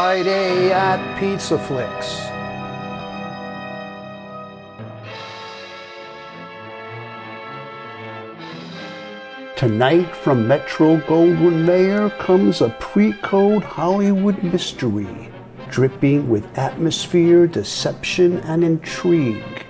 Friday at Pizza Flicks. Tonight from Metro-Goldwyn-Mayer comes a pre-code Hollywood mystery, dripping with atmosphere, deception, and intrigue.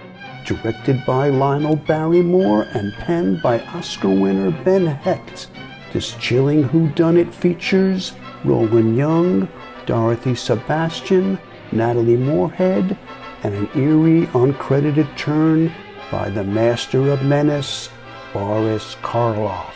Directed by Lionel Barrymore and penned by Oscar winner Ben Hecht, this chilling whodunit features Roland Young, Dorothy Sebastian, Natalie Moorhead, and an eerie, uncredited turn by the master of menace, Boris Karloff.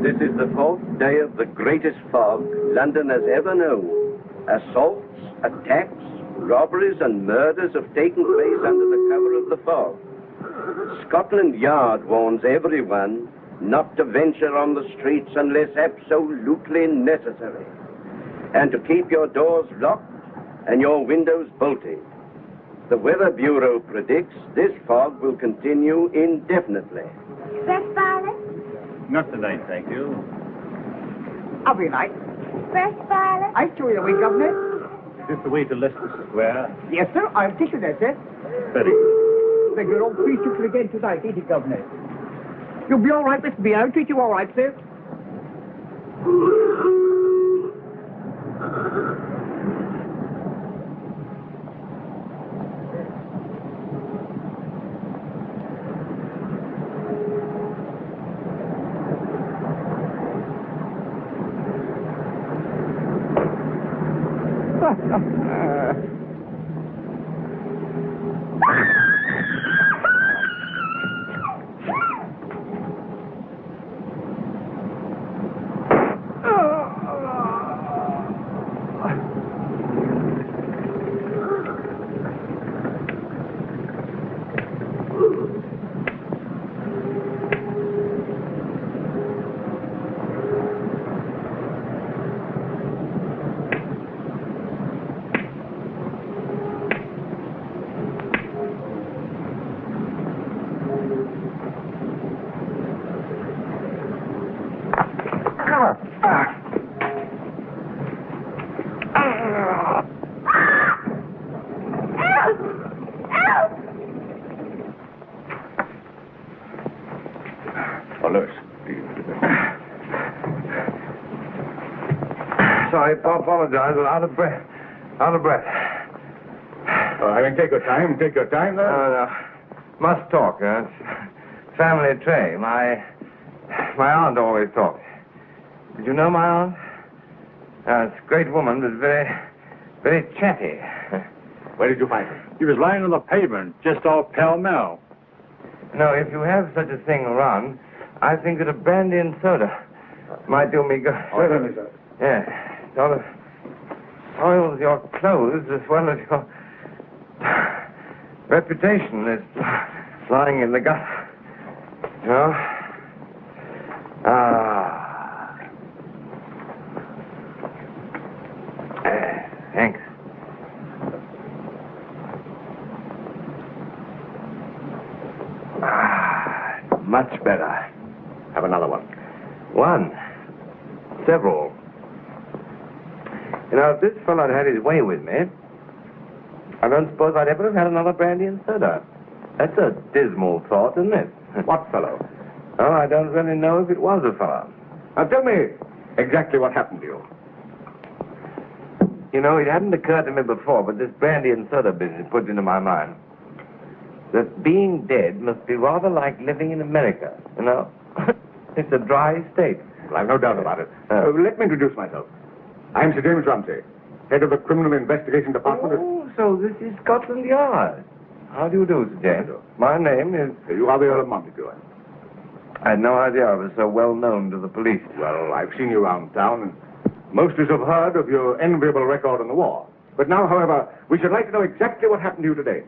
This is the fourth day of the greatest fog London has ever known. Assaults, attacks, robberies and murders have taken place under the cover of the fog. Scotland Yard warns everyone not to venture on the streets unless absolutely necessary, and to keep your doors locked and your windows bolted. The Weather Bureau predicts this fog will continue indefinitely. Fresh violet? Not tonight, thank you. I'll be right. Fresh violet? I'll show you the way, Governor. Is this the way to Leicester Square? Yes, sir. I'll take you there, sir. Very good. Then you're all peaceful again tonight, ain't it, Governor? You'll be all right, Mr. B. I'll treat you all right, sir. Oh, Lewis. Sorry, apologize, but out of breath. Out of breath. I mean, take your time. Take your time, there. No. Must talk. It's family trait. My aunt always talked. Did you know my aunt? It's a great woman, but very, very chatty. Where did you find her? He was lying on the pavement, just off pell-mell. No, if you have such a thing around, I think that a brandy and soda might do me good. Oh, certainly, sir. Yeah. Sort of soils your clothes as well as your reputation is flying in the gutter. You know? Thanks. Much better. Have another one. One. Several. You know, if this fellow had had his way with me, I don't suppose I'd ever have had another brandy and soda. That's a dismal thought, isn't it? What fellow? Oh, I don't really know if it was a fellow. Now, tell me exactly what happened to you. You know, it hadn't occurred to me before, but this brandy and soda business put into my mind that being dead must be rather like living in America, you know? It's a dry state. Well, I've no doubt about it. Let me introduce myself. I'm Sir James Rumsey, head of the Criminal Investigation Department. Oh, so this is Scotland Yard. How do you do, Sir James? My name is... You are the Earl of Montague. I had no idea I was so well known to the police. Well, I've seen you around town, and most of us have heard of your enviable record in the war. But now, however, we should like to know exactly what happened to you today.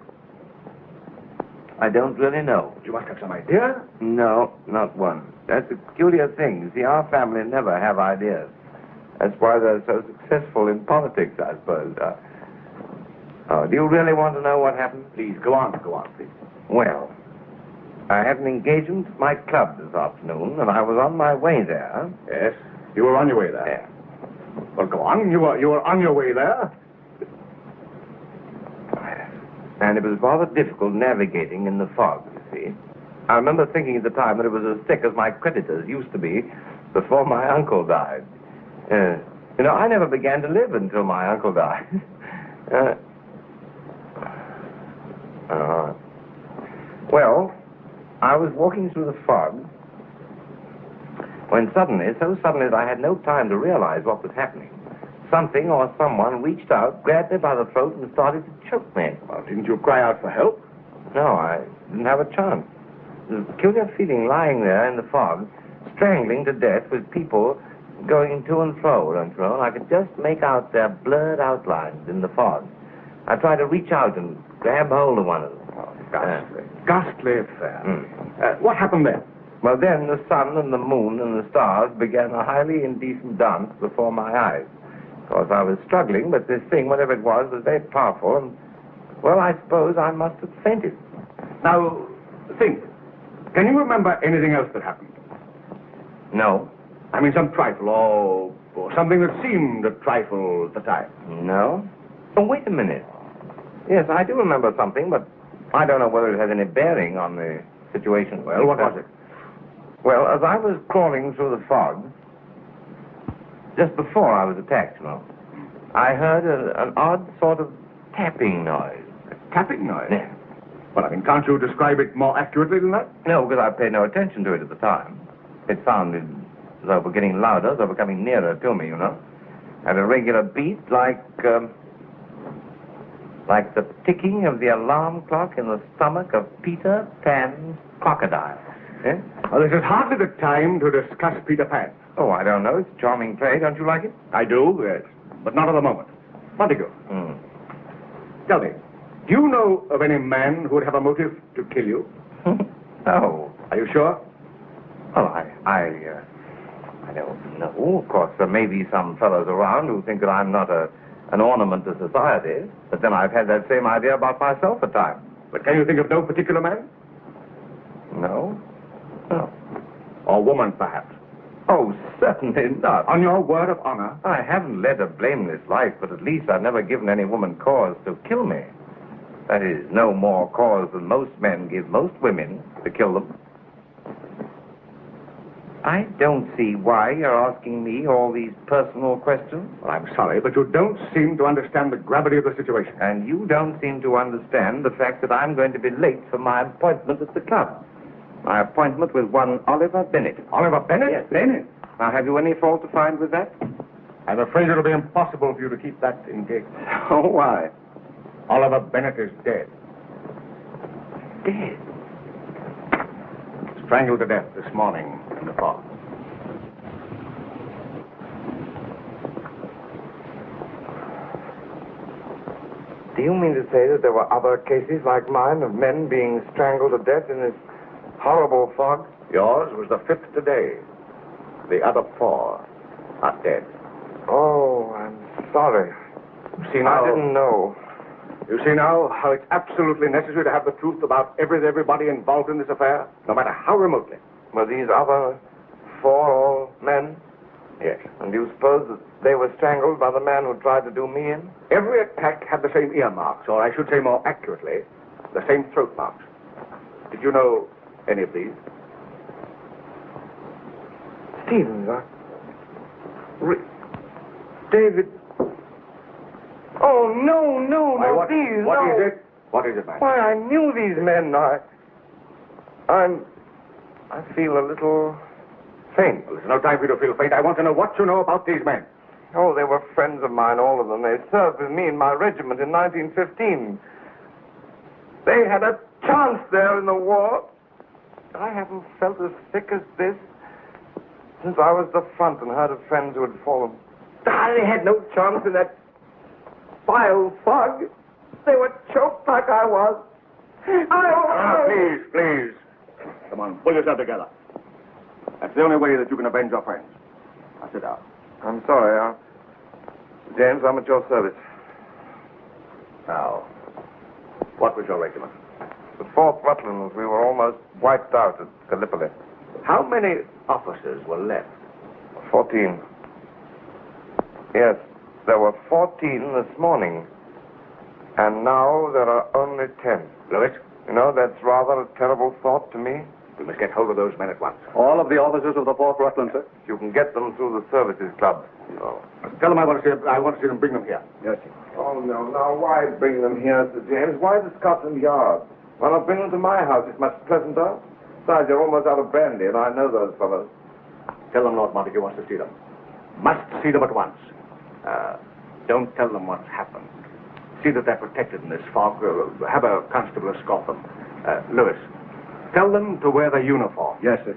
I don't really know. You must have some idea. No, not one. That's a peculiar thing. You see, our family never have ideas. That's why they're so successful in politics, I suppose. Do you really want to know what happened? Please, go on, please. Well, I had an engagement at my club this afternoon, and I was on my way there. Yes, you were on your way there. Yeah. Well, go on. You were on your way there. And it was rather difficult navigating in the fog, you see. I remember thinking at the time that it was as thick as my creditors used to be before my uncle died. You know, I never began to live until my uncle died. Well, I was walking through the fog when suddenly, so suddenly that I had no time to realize what was happening, something or someone reached out, grabbed me by the throat, and started to choke me. Well, didn't you cry out for help? No, I didn't have a chance. There was a peculiar feeling lying there in the fog, strangling to death with people going to and fro, don't you know? And I could just make out their blurred outlines in the fog. I tried to reach out and grab hold of one of them. Oh, ghastly affair. What happened then? Well, then the sun and the moon and the stars began a highly indecent dance before my eyes. Of course, I was struggling, but this thing, whatever it was very powerful, and, well, I suppose I must have fainted. Now, think. Can you remember anything else that happened? No. I mean, some trifle, or something that seemed a trifle at the time. No? Oh, wait a minute. Yes, I do remember something, but I don't know whether it has any bearing on the situation. Well, what was it? Well, as I was crawling through the fog, just before I was attacked, you know, I heard an odd sort of tapping noise. A tapping noise? Yeah. Well, I mean, can't you describe it more accurately than that? No, because I paid no attention to it at the time. It sounded as though it were getting louder, as though it were coming nearer to me, you know. At a regular beat, like the ticking of the alarm clock in the stomach of Peter Pan's crocodile. Eh? Well, this is hardly the time to discuss Peter Pan. Oh, I don't know. It's a charming play. Don't you like it? I do, yes, but not at the moment. Montague, tell me, do you know of any man who would have a motive to kill you? No. Are you sure? Well, I don't know. Of course, there may be some fellows around who think that I'm not an ornament to society, but then I've had that same idea about myself at times. But can you think of no particular man? No? No. Or woman, perhaps? Oh, certainly not. On your word of honor? I haven't led a blameless life, but at least I've never given any woman cause to kill me. That is, no more cause than most men give most women to kill them. I don't see why you're asking me all these personal questions. Well, I'm sorry, but you don't seem to understand the gravity of the situation. And you don't seem to understand the fact that I'm going to be late for my appointment at the club. My appointment with one Oliver Bennett. Oliver Bennett? Yes, Bennett. Now, have you any fault to find with that? I'm afraid it'll be impossible for you to keep that engagement. Oh, why? Oliver Bennett is dead. Dead? Strangled to death this morning in the fog. Do you mean to say that there were other cases like mine of men being strangled to death in this horrible fog? Yours was the 5th today. The other 4 are dead. Oh, I'm sorry. See now, I didn't know. You see now how it's absolutely necessary to have the truth about everybody involved in this affair, no matter how remotely. Were these other 4 all men? Yes. And do you suppose that they were strangled by the man who tried to do me in? Every attack had the same ear marks, or I should say more accurately, the same throat marks. Did you know any of these? Stevens, David. Oh, no, Why, not what, these. What no. is it? What is it, man? Why, I knew these men. I feel a little faint. Well, there's no time for you to feel faint. I want to know what you know about these men. Oh, they were friends of mine, all of them. They served with me in my regiment in 1915. They had a chance there in the war. I haven't felt as sick as this since I was at the front and heard of friends who had fallen. They had no chance in that vile fog. They were choked like I was. Please. Come on, pull yourself together. That's the only way that you can avenge your friends. Now sit down. I'm sorry. James, I'm at your service. Now, what was your regiment? The 4th Rutlands, we were almost wiped out at Gallipoli. How many officers were left? 14. Yes, there were 14 this morning. And now there are only 10. Lewis? You know, that's rather a terrible thought to me. We must get hold of those men at once. All of the officers of the 4th Rutland, sir? You can get them through the services club. Oh. Tell them I want to see them. Bring them here. Yes, sir. Oh, no. Now, why bring them here, Sir James? Why to Scotland Yard? Why not bring them to my house? It's much pleasanter. Besides, you're almost out of brandy, and I know those fellows. Tell them Lord Montague wants to see them. Must see them at once. Don't tell them what's happened. See that they're protected in this fog. Have a constable escort them. Lewis, tell them to wear their uniform. Yes, sir.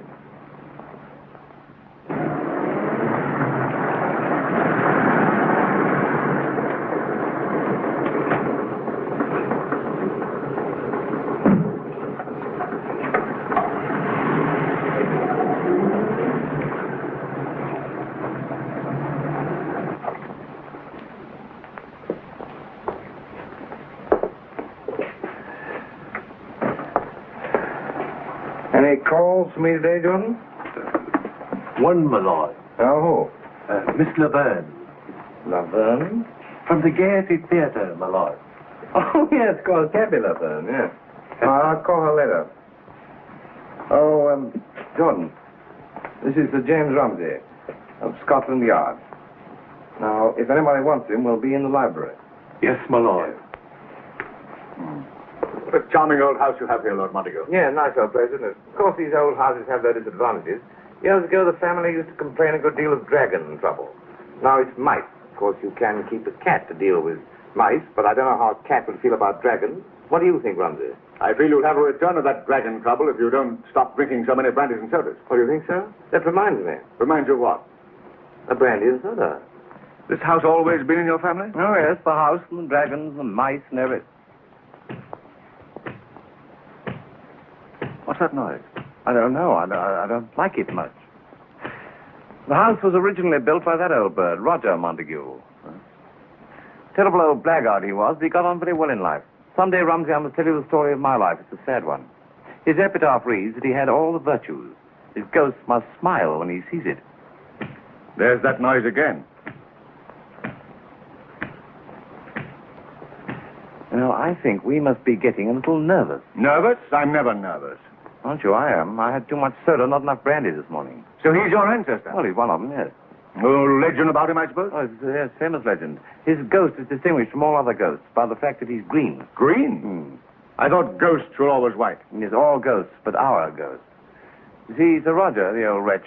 Any calls for me today, Jordan? One, my lord. Oh, Miss Laverne. Laverne? From the Gaiety Theatre, my lord. Oh, yes, called Tabby Laverne, yes. I'll call her later. Oh, Jordan, this is Sir James Rumsey of Scotland Yard. Now, if anybody wants him, we'll be in the library. Yes, my lord. What a charming old house you have here, Lord Montague. Yeah, nice old place, isn't it? Of course, these old houses have their disadvantages. Years ago, the family used to complain a good deal of dragon trouble. Now it's mice. Of course, you can keep a cat to deal with mice, but I don't know how a cat would feel about dragons. What do you think, Rumsey? I feel you'll have a return of that dragon trouble if you don't stop drinking so many brandies and sodas. What do you think, sir? That reminds me. Reminds you of what? A brandy and soda. This house always been in your family? Oh, yes, the house and the dragons and mice and everything. What's that noise? I don't know. I don't like it much. The house was originally built by that old bird, Roger Montague. Terrible old blackguard he was, but he got on very well in life. Someday, Rumsey, I must tell you the story of my life. It's a sad one. His epitaph reads that he had all the virtues. His ghost must smile when he sees it. There's that noise again. You know, I think we must be getting a little nervous. Nervous? I'm never nervous. Aren't you? I am. I had too much soda, not enough brandy this morning. So he's your ancestor? Well, he's one of them, yes. No legend about him, I suppose? Oh, yes, famous legend. His ghost is distinguished from all other ghosts by the fact that he's green. Green? I thought ghosts were always white. He's all ghosts, but our ghosts. You see, Sir Roger, the old wretch,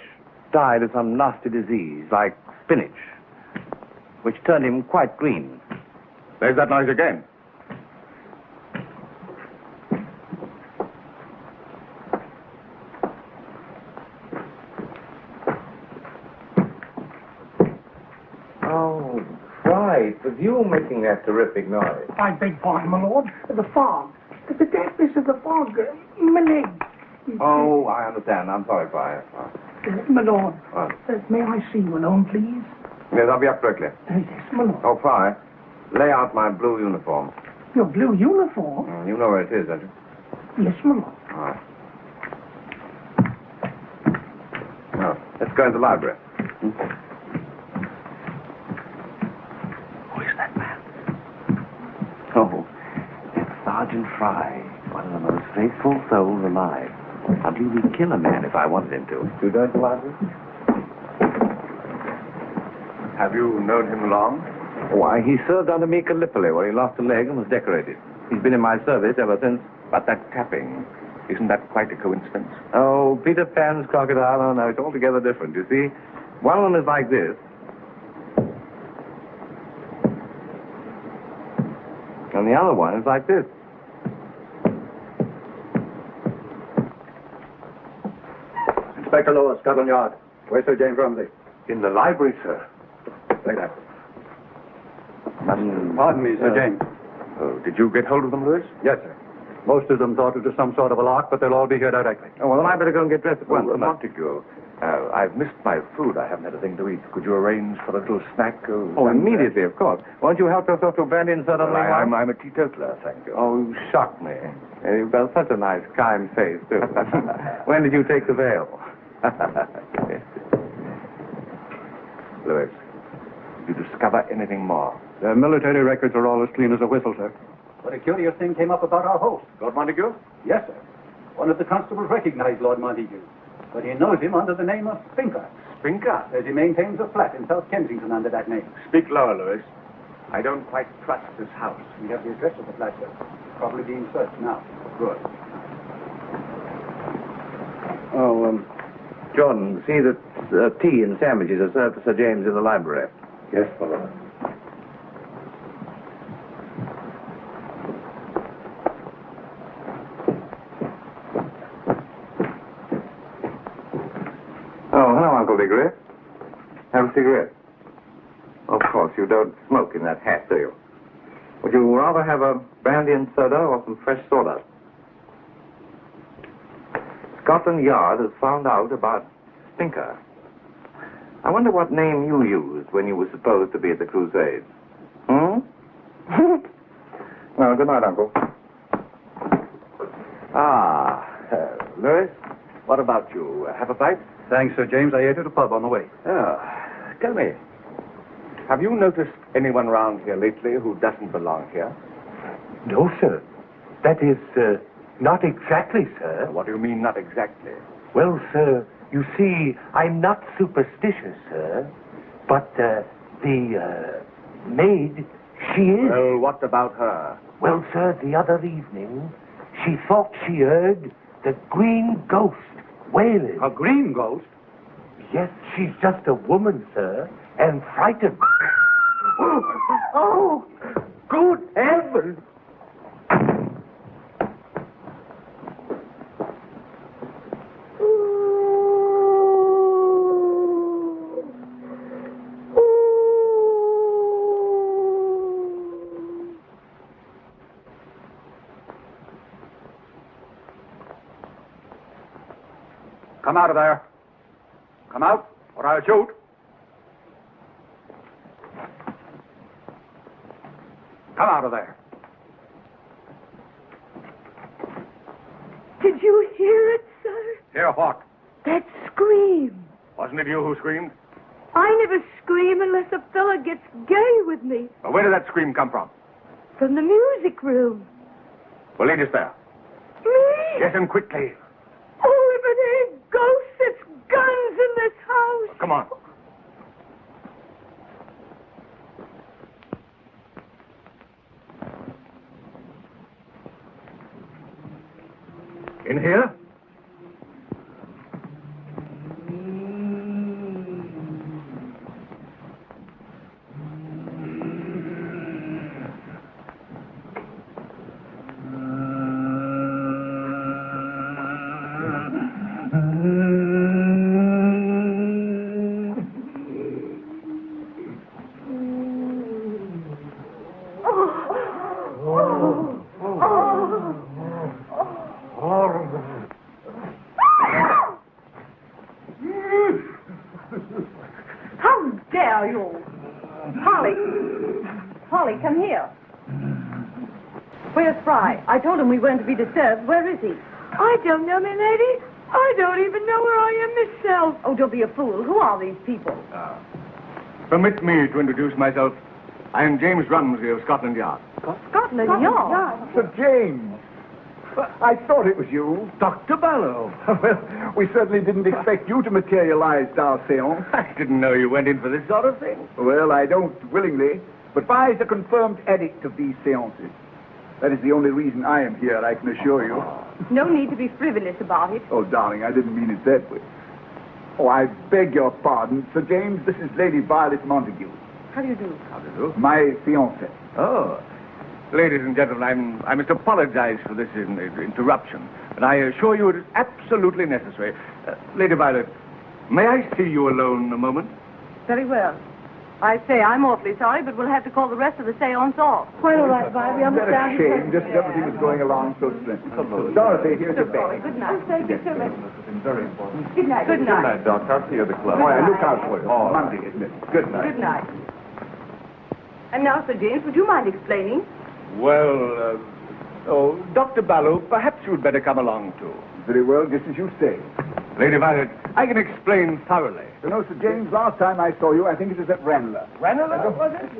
died of some nasty disease, like spinach, which turned him quite green. There's that noise again. Oh, right. It was you making that terrific noise. I beg pardon, my lord. The fog. The dampness of the fog. My leg. Oh, I understand. I'm sorry, Fry. My lord. What? May I see you alone, please? Yes, I'll be up directly. Yes, my lord. Oh, Fry, lay out my blue uniform. Your blue uniform? You know where it is, don't you? Yes, my lord. All right. Now, let's go into the library. Who is that man? Oh, it's Sergeant Fry, one of the most faithful souls alive. I'd really kill a man if I wanted him to. You go into the library? Have you known him long? Why, he served under me at Gallipoli, where he lost a leg and was decorated. He's been in my service ever since. But that tapping, isn't that quite a coincidence? Oh, Peter Pan's crocodile, oh no, it's altogether different. You see, one of them is like this. And the other one is like this. Inspector Lower, Scotland Yard. Where's Sir James Rumsey? In the library, sir. Take that. Pardon me, Sir James. Oh, did you get hold of them, Lewis? Yes, sir. Most of them thought it was some sort of a lark, but they'll all be here directly. Oh, well, then I better go and get dressed at once. Montague, I've missed my food. I haven't had a thing to eat. Could you arrange for a little snack? Oh, immediately, of course. Won't you help yourself to a brandy and soda? I'm a teetotaler, thank you. Oh, you shocked me. And you've got such a nice, kind face, too. When did you take the veil? Lewis, did you discover anything more? Their military records are all as clean as a whistle, sir. But a curious thing came up about our host. Lord Montague? Yes, sir. One of the constables recognized Lord Montague, but he knows him under the name of Spinker, Spinker? as he maintains a flat in South Kensington under that name. Speak lower, Lewis. I don't quite trust this house. We have the address of the flat, sir. Probably being searched now. Good. Oh, Jordan, see that tea and sandwiches are served to Sir James in the library. Yes, my lord. Oh, hello, Uncle Diggory. Have a cigarette? Of course, you don't smoke in that hat, do you? Would you rather have a brandy and soda or some fresh sawdust? Scotland Yard has found out about Spinker. I wonder what name you used when you were supposed to be at the Crusades. Hmm? Well, good night, Uncle. Lewis, what about you? Have a bite? Thanks, Sir James. I ate at a pub on the way. Tell me, have you noticed anyone around here lately who doesn't belong here? No, sir. That is, not exactly, sir. What do you mean, not exactly? Well, sir, you see, I'm not superstitious, sir. But, the maid, she is. Well, what about her? Well, sir, the other evening, she thought she heard the green ghost wailing. A green ghost? Yes, she's just a woman, sir, and frightened. Oh, good heavens! Come out of there. Come out, or I'll shoot. Come out of there. Did you hear it, sir? Hear what? That scream. Wasn't it you who screamed? I never scream unless a fella gets gay with me. Well, where did that scream come from? From the music room. Well, lead us there. Me? Yes, and quickly. it ain't ghosts, it's guns in this house. Come on. In here? How dare you? Polly, come here. Where's Fry? I told him we weren't to be disturbed. Where is he? I don't know, milady. I don't even know where I am myself. Oh, don't be a fool. Who are these people? Permit me to introduce myself. I am James Rumsey of Scotland Yard. Scotland Yard? Sir James. I thought it was you. Dr. Barlow. Well, we certainly didn't expect you to materialize our seance. I didn't know you went in for this sort of thing. Well, I don't willingly, but Fi's a confirmed addict of these seances. That is the only reason I am here, I can assure you. No need to be frivolous about it. Oh, darling, I didn't mean it that way. Oh, I beg your pardon. Sir James, this is Lady Violet Montague, How do you do? How do you do? my fiancée. Oh. Ladies and gentlemen, I must apologize for this interruption, but I assure you it is absolutely necessary. Lady Violet, may I see you alone a moment? Very well. I say I'm awfully sorry, but we'll have to call the rest of the seance off. Quite all right, Vi. We What a understand. shame, just as everything was going along so splendidly. Dorothy, here's your bag. Good night. Thank you so much. Very important. Good night. Good night. Doc. I'll see you at the club. Oh, yeah, look out for you. Monday, isn't it? Good night. Good night. And now, Sir James, would you mind explaining? Well, Dr. Barlow, perhaps you'd better come along too. Very well, just as you say. Lady Violet, I can explain thoroughly. You know, Sir James, last time I saw you, I think it was at Ranelagh. Ranelagh, was it?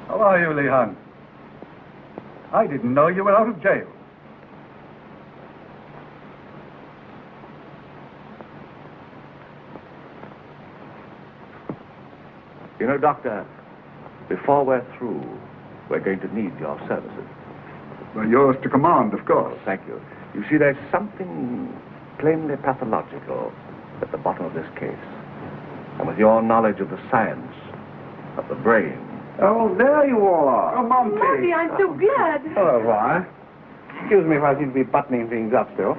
How are you, Leon? I didn't know you were out of jail. You know, Doctor, before we're through, we're going to need your services. Well, yours to command, of course. Thank you. You see, there's something plainly pathological at the bottom of this case. And with your knowledge of the science of the brain... Oh, there you all are. Oh, Monty. Monty, I'm so glad. Hello, Vi. Excuse me if I seem to be buttoning things up still.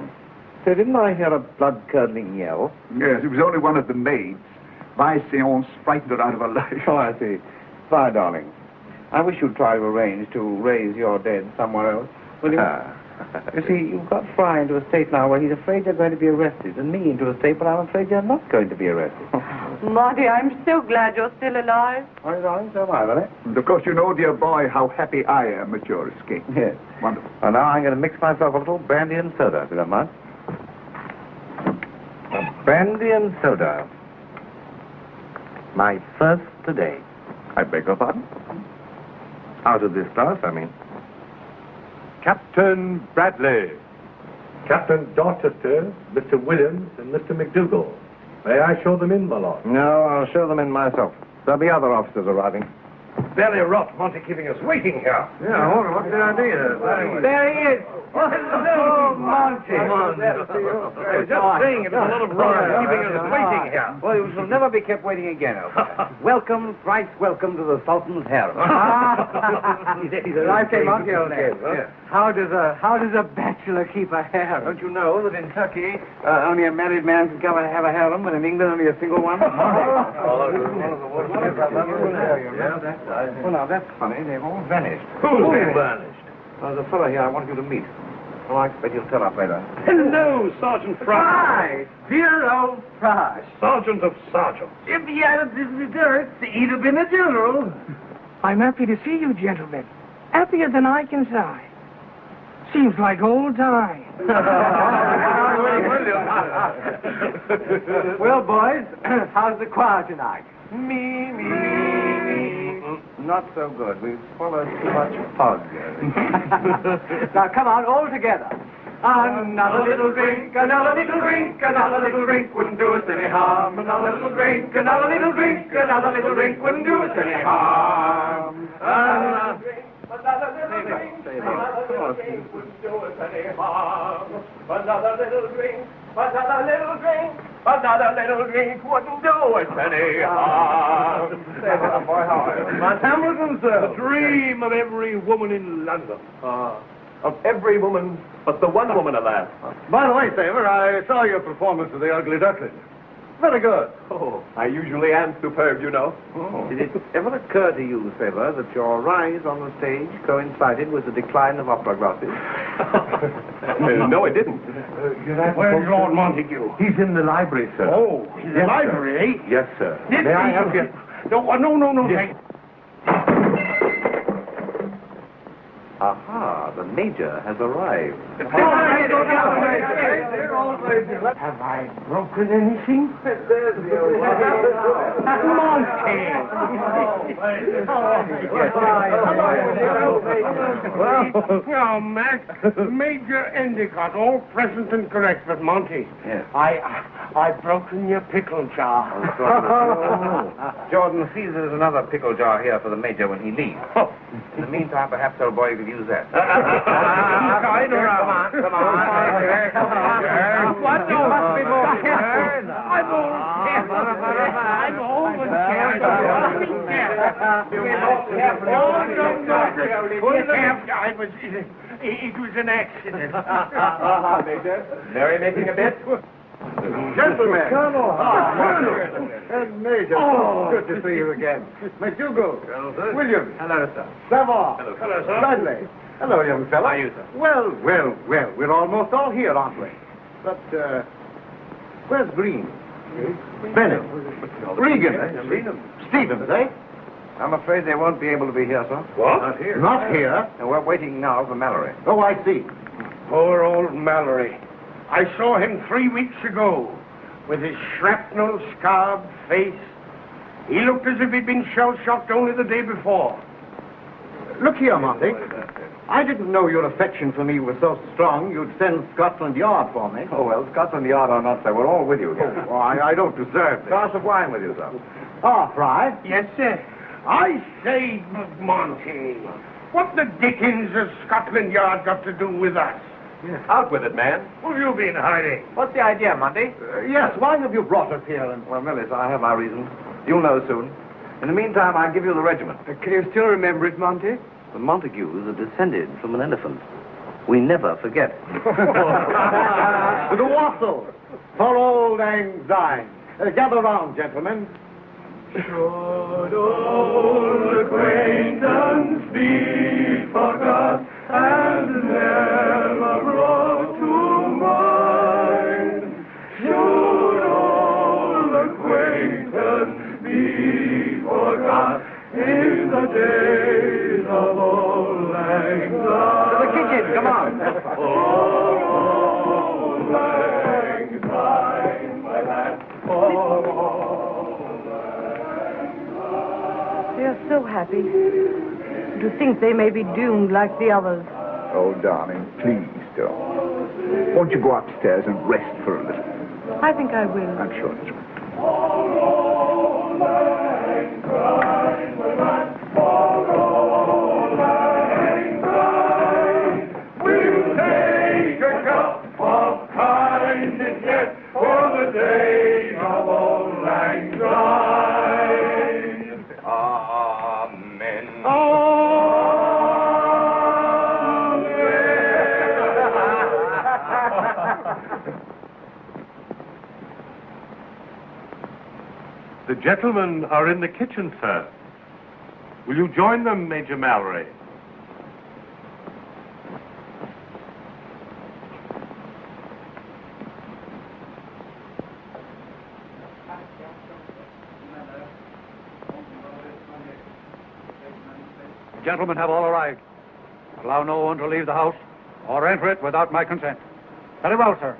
So didn't I hear a blood-curdling yell? Yes, it was only one of the maids. My seance frightened her out of her life. Oh, I see. Vi, darling, I wish you'd try to arrange to raise your dead somewhere else. Will you? You see, you've got Fry into a state now where he's afraid you're going to be arrested, and me into a state where I'm afraid you're not going to be arrested. Monty, I'm so glad you're still alive. Oh, darling, so am I, Lily. And of course, you know, dear boy, how happy I am at your escape. Yes. Wonderful. Well, now I'm going to mix myself a little brandy and soda, if you don't mind. Brandy and soda. My first today. I beg your pardon? Out of this class, I mean. Captain Bradley. Captain Dorchester, Mr. Williams, and Mr. McDougall. May I show them in, my lord? No, I'll show them in myself. There'll be other officers arriving. Very rot, Monty, keeping us waiting here. Yeah, what's the idea? There he is. Hello, Monty. Come on. I was just saying it was a lot of rot keeping us waiting here. Well, you shall never be kept waiting again, Welcome, thrice welcome to the Sultan's harem. I say, Monty, old man. Yes. How does a bachelor keep a harem? Don't you know that in Turkey, only a married man can come and have a harem, but in England only a single one? Well, now, that's funny. They've all vanished. Who vanished? Well, there's a fellow here I want you to meet. Well, I expect you'll turn up later. Hello, Sergeant Fry. Dear old Fry. Sergeant of sergeants. If he had a deserts, he'd have been a general. I'm happy to see you, gentlemen. Happier than I can sigh. Seems like old times. Well, boys, how's the choir tonight? Me. Not so good. We've swallowed too much fog. Now, come on, all together. Another little drink, another little drink, another little drink wouldn't do us any harm. Another little drink, another little drink, another little drink wouldn't do us any harm. Another drink, another little drink, another little drink wouldn't do us any harm. Another little drink, another little drink, another little drink wouldn't do us any harm. Miss Hamilton, sir. The dream of every woman in London. Of every woman but the one woman, alas. By the way, Saber, I saw your performance of The Ugly Duckling. Very good. Oh, I usually am superb, you know. Did it ever occur to you, Saber, that your rise on the stage coincided with the decline of opera glosses? No, it didn't. Where's Lord Montague? He's in the library, sir. Oh, in the library, eh? Yes, sir. May I help you? No, thank you. Aha, the Major has arrived. Have I broken anything? Now, Mac, Major Endicott, all present and correct, but Monty, Yes. I've broken your pickle jar. Jordan, see there's another pickle jar here for the Major when he leaves. In the meantime, perhaps, old boy, you could use that. Come on. What? No, must be more. I'm old and careful. It was an accident. Mary making a bet? Gentlemen. Come on. And Major, good to see you again. McDougall. Williams. Hello, sir. Savard. Hello, sir. Bradley. Hello, young fellow. How are you, sir? Well. We're almost all here, aren't we? But, where's Green? Bennett. Regan. Stevens, eh? I'm afraid they won't be able to be here, sir. What? Not here. Not here? And we're waiting now for Mallory. Oh, I see. Poor old Mallory. I saw him 3 weeks ago with his shrapnel-scarred face. He looked as if he'd been shell-shocked only the day before. Look here, Monty. I didn't know your affection for me was so strong you'd send Scotland Yard for me. Oh, well, Scotland Yard or not, sir, we're all with you here. Oh, I don't deserve this. Glass of wine with you, sir. Ah, Fry. Yes, sir. I say, Monty, what the dickens has Scotland Yard got to do with us? Out with it, man. Who have you been hiding? What's the idea, Monty? Yes, why have you brought us here? Well, Millis, I have my reasons. You'll know soon. In the meantime, I'll give you the regiment. Can you still remember it, Monty? The Montagues are descended from an elephant. We never forget. The wassail for old Lang Syne. Gather round, gentlemen. Should old acquaintance be forgot and never brought to mind? Should old acquaintance be forgot in the days of old Lang Syne? To the kitchen, come on. Old Lang Syne, my lad. They're so happy. To think they may be doomed like the others. Oh, darling, please don't. Won't you go upstairs and rest for a little? I think I will. I'm sure that's right. We'll take a cup of kindness yet for the days of old Lang Syne. Amen. The gentlemen are in the kitchen, sir. Will you join them, Major Mallory? The gentlemen have all arrived. Allow no one to leave the house or enter it without my consent. Very well, sir.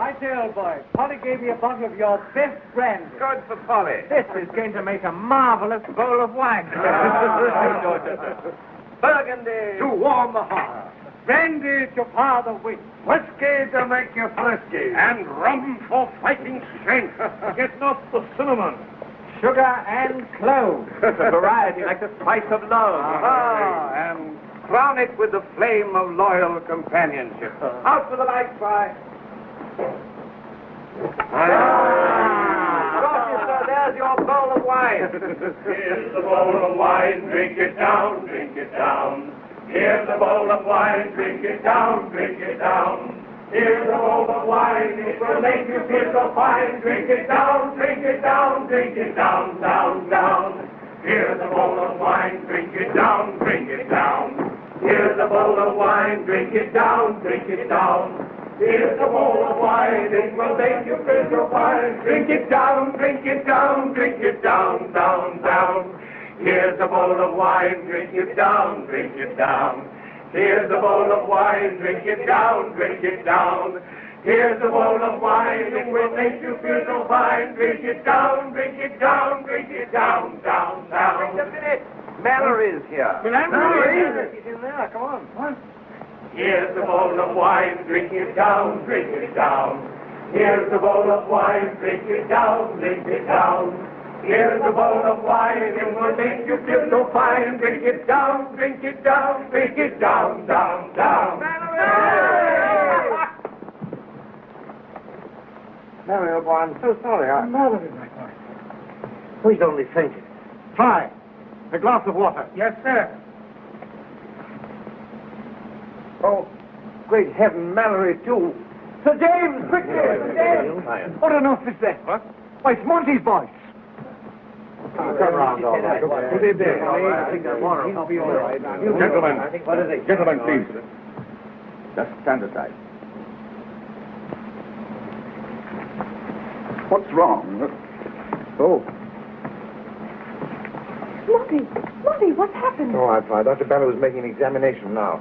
I say, old boy, Polly gave me a bottle of your best brandy. Good for Polly. This is going to make a marvelous bowl of wine. Burgundy to warm the heart. Brandy to par the wind. Whiskey to make you frisky. And rum for fighting strength. Get not the cinnamon. Sugar and cloves. Variety like the spice of love. And crown it with the flame of loyal companionship. Out with the light, fry. There's your bowl of wine. Here's the bowl of wine, drink it down, drink it down. Here's the bowl of wine, drink it down, drink it down. Here's the bowl of wine, it will make you feel so fine. Drink it down, drink it down, drink it down, down, down. Here's the bowl of wine, drink it down, drink it down. Here's the bowl of wine, drink it down, drink it down. Here's the bowl of wine, it will make you feel so fine. Drink it down, drink it down, drink it down, down, down. Here's the bowl of wine, drink it down, drink it down. Here's the bowl of wine, drink it down, drink it down. Here's the bowl of wine, it will make you feel so fine. Drink it down, drink it down, drink it down, down, down. Wait a minute. Mallory's here. Mallory? He's in there, come on. What? Here's the bowl of wine, drink it down, drink it down. Here's the bowl of wine, drink it down, drink it down. Here's the bowl of wine, it will make you feel so fine. Drink it down, drink it down, drink it down, down, down. Mary, old boy, I'm so sorry. Mallory, my boy. He's only fainted. Try. A glass of water. Yes, sir. Oh, great heaven, Mallory, too. Sir James, quickly! Sir James! What on earth is that? What? Why, it's Monty's voice. Come round, all right. Put him there. He'll be all right. Gentlemen, gentlemen, please. Just stand aside. What's wrong? Oh. Monty, what's happened? Oh, I find Dr. Bellow is making an examination now.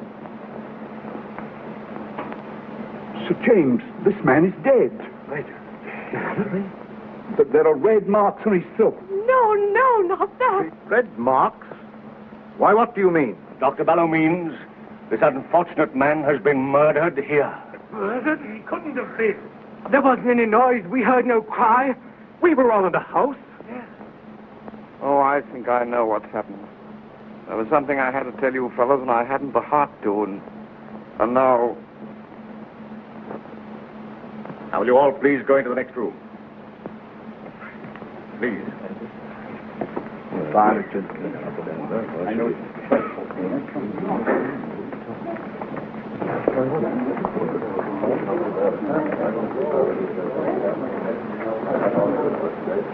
Sir James, this man is dead. Right. There are red marks on his throat. No, not that. Red marks? Why, what do you mean? Dr. Bellow means this unfortunate man has been murdered here. Murdered? He couldn't have been. There wasn't any noise. We heard no cry. We were all in the house. Yes. Oh, I think I know what's happened. There was something I had to tell you fellows, and I hadn't the heart to, and now... Now, will you all please go into the next room? Please. I know.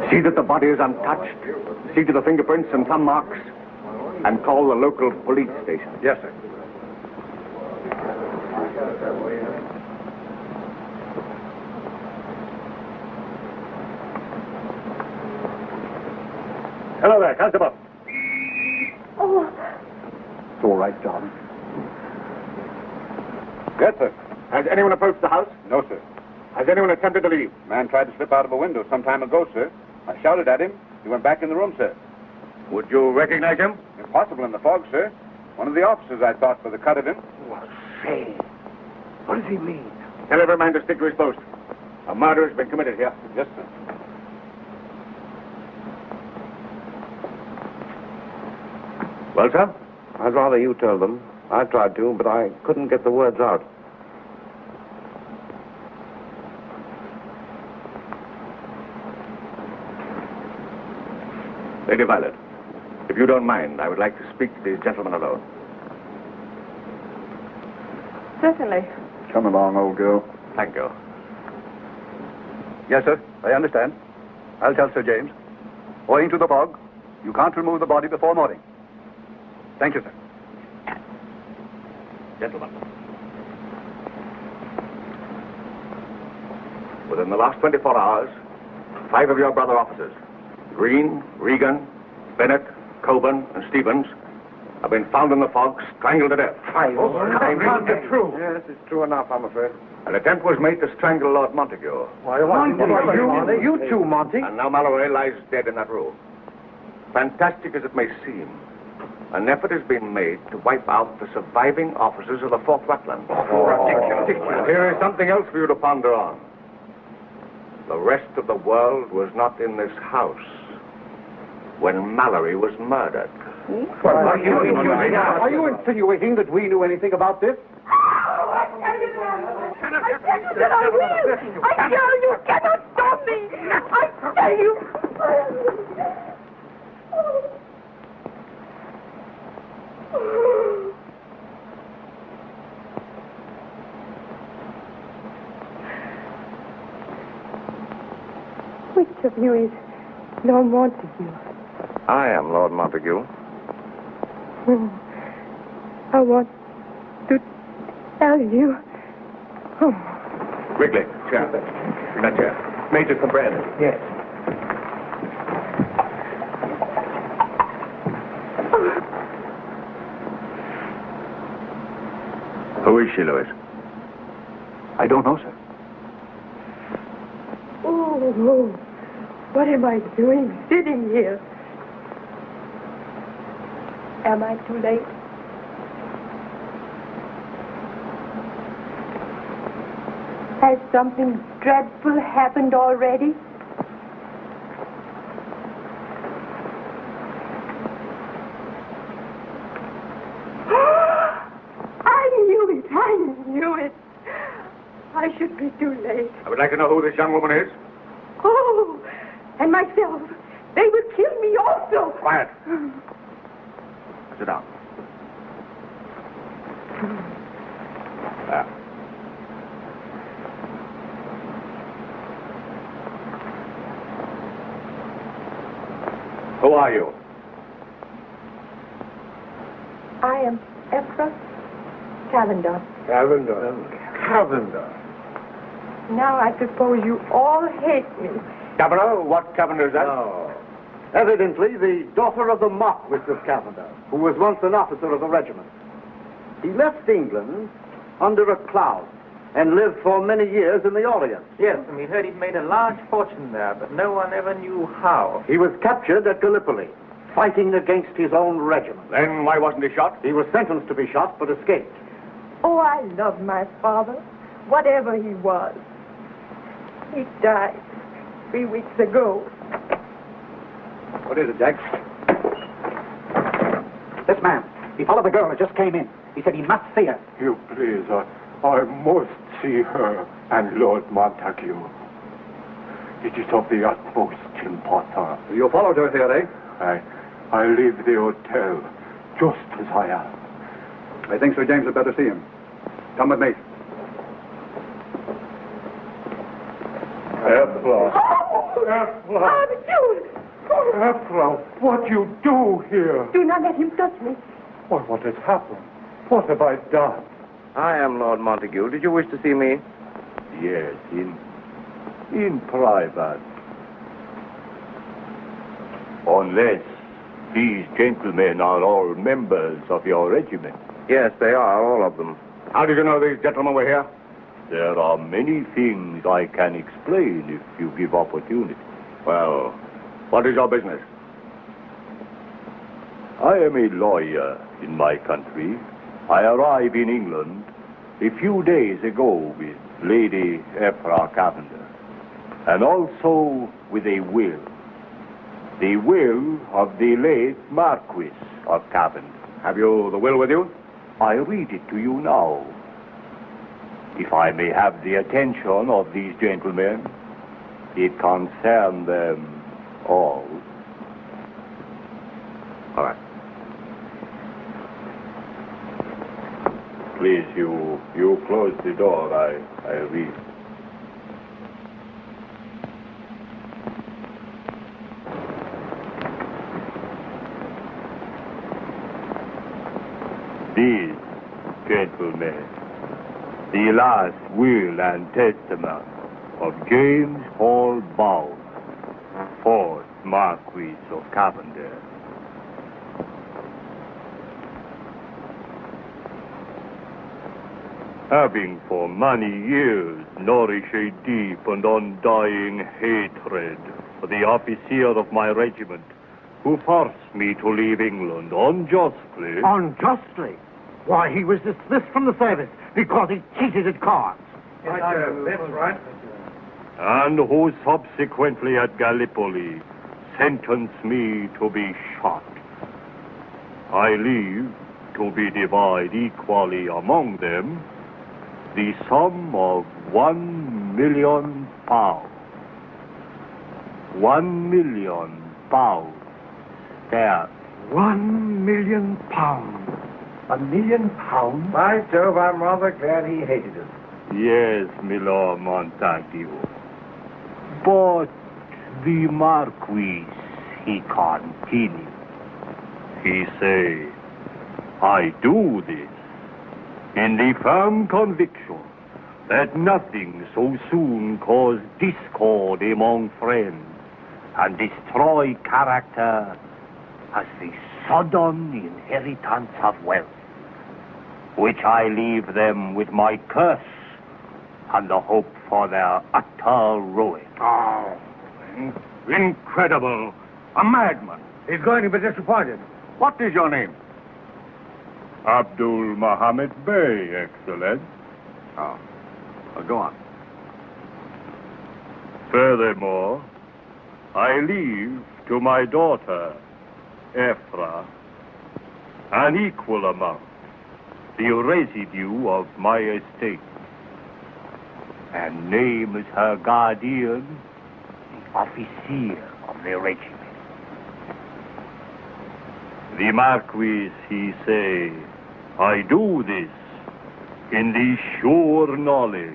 See that the body is untouched. See to the fingerprints and thumb marks. And call the local police station. Yes, sir. Hello there, Constable. Oh, It's all right, John. Yes, sir. Has anyone approached the house? No, sir. Has anyone attempted to leave? Man tried to slip out of a window some time ago, sir. I shouted at him. He went back in the room, sir. Would you recognize him? Impossible in the fog, sir. One of the officers, I thought, for the cut of him. Well, say, what does he mean? Tell every man to stick to his post. A murder has been committed here. Yes, sir. Well, sir? I'd rather you told them. I tried to, but I couldn't get the words out. Lady Violet, if you don't mind, I would like to speak to these gentlemen alone. certainly. Come along, old girl. Thank you. Yes, sir. I understand. I'll tell Sir James. Owing to the fog, you can't remove the body before morning. Thank you, sir. Gentlemen. Within the last 24 hours, 5 of your brother officers, Green, Regan, Bennett, Coburn, and Stevens, have been found in the fog, strangled to death. Can't be true. Yes, it's true enough, I'm afraid. An attempt was made to strangle Lord Montague. Why, you too, Monty. And now Mallory lies dead in that room. Fantastic as it may seem, an effort has been made to wipe out the surviving officers of the 4th Rutland. Well, here is something else for you to ponder on. The rest of the world was not in this house when Mallory was murdered. Are you insinuating that we knew anything about this? I tell you that I will. I tell you, you cannot stop me. I tell you. Which of you is Lord Montague? I am Lord Montague. Oh, I want to tell you. Oh. Wrigley, chair. That chair. Major comrades. Yes. Who is she, Louis? I don't know, sir. Oh, what am I doing sitting here? Am I too late? Has something dreadful happened already? I knew it. I should be too late. I would like to know who this young woman is. Oh, and myself. They will kill me also. Quiet. Sit down. There. Who are you? I am Ephra Cavender. Cavender. Now I suppose you all hate me. Governor? What Cavender is that? No. Evidently the daughter of the Marquis of Cavender, who was once an officer of the regiment. He left England under a cloud and lived for many years in the Orient. Yes, and we heard he'd made a large fortune there, but no one ever knew how. He was captured at Gallipoli, fighting against his own regiment. Then why wasn't he shot? He was sentenced to be shot, but escaped. Oh, I love my father, whatever he was. He died 3 weeks ago. What is it, Jack? This man. He followed the girl that just came in. He said he must see her. You please, I must see her and Lord Montague. It is of the utmost importance. You followed her here, eh? I leave the hotel just as I am. I think Sir James had better see him. Come with me. Ephra, what you do here? Do not let him touch me. What has happened? What have I done? I am Lord Montague. Did you wish to see me? Yes, in private. Unless these gentlemen are all members of your regiment. Yes, they are, all of them. How did you know these gentlemen were here? There are many things I can explain if you give opportunity. Well, what is your business? I am a lawyer in my country. I arrived in England a few days ago with Lady Ephra Cavender, and also with a will. The will of the late Marquis of Cavender. Have you the will with you? I read it to you now. If I may have the attention of these gentlemen, it concerns them all. All right. Please, you close the door. I read. These gentlemen, the last will and testament of James Hall Bowles, 4th Marquis of Cavender. having for many years nourished a deep and undying hatred for the officer of my regiment, who forced me to leave England unjustly. Unjustly? Why, he was dismissed from the service because he cheated at cards. That's right. And who subsequently at Gallipoli sentenced me to be shot. I leave to be divided equally among them the sum of £1 million. £1 million sterling. £1 million. £1 million? By Jove, I'm rather glad he hated us. Yes, Milord Montague. But the Marquis, he continued. He say, I do this in the firm conviction that nothing so soon cause discord among friends and destroy character as the sudden inheritance of wealth, which I leave them with my curse and the hope for their utter ruin. Oh, incredible. A madman. He's going to be disappointed. What is your name? Abdul Mohammed Bey, Excellence. Oh. Well, go on. Furthermore, I leave to my daughter, Ephra, an equal amount, the residue of my estate, and name as her guardian the officer of the regiment. The Marquis, he say, I do this in the sure knowledge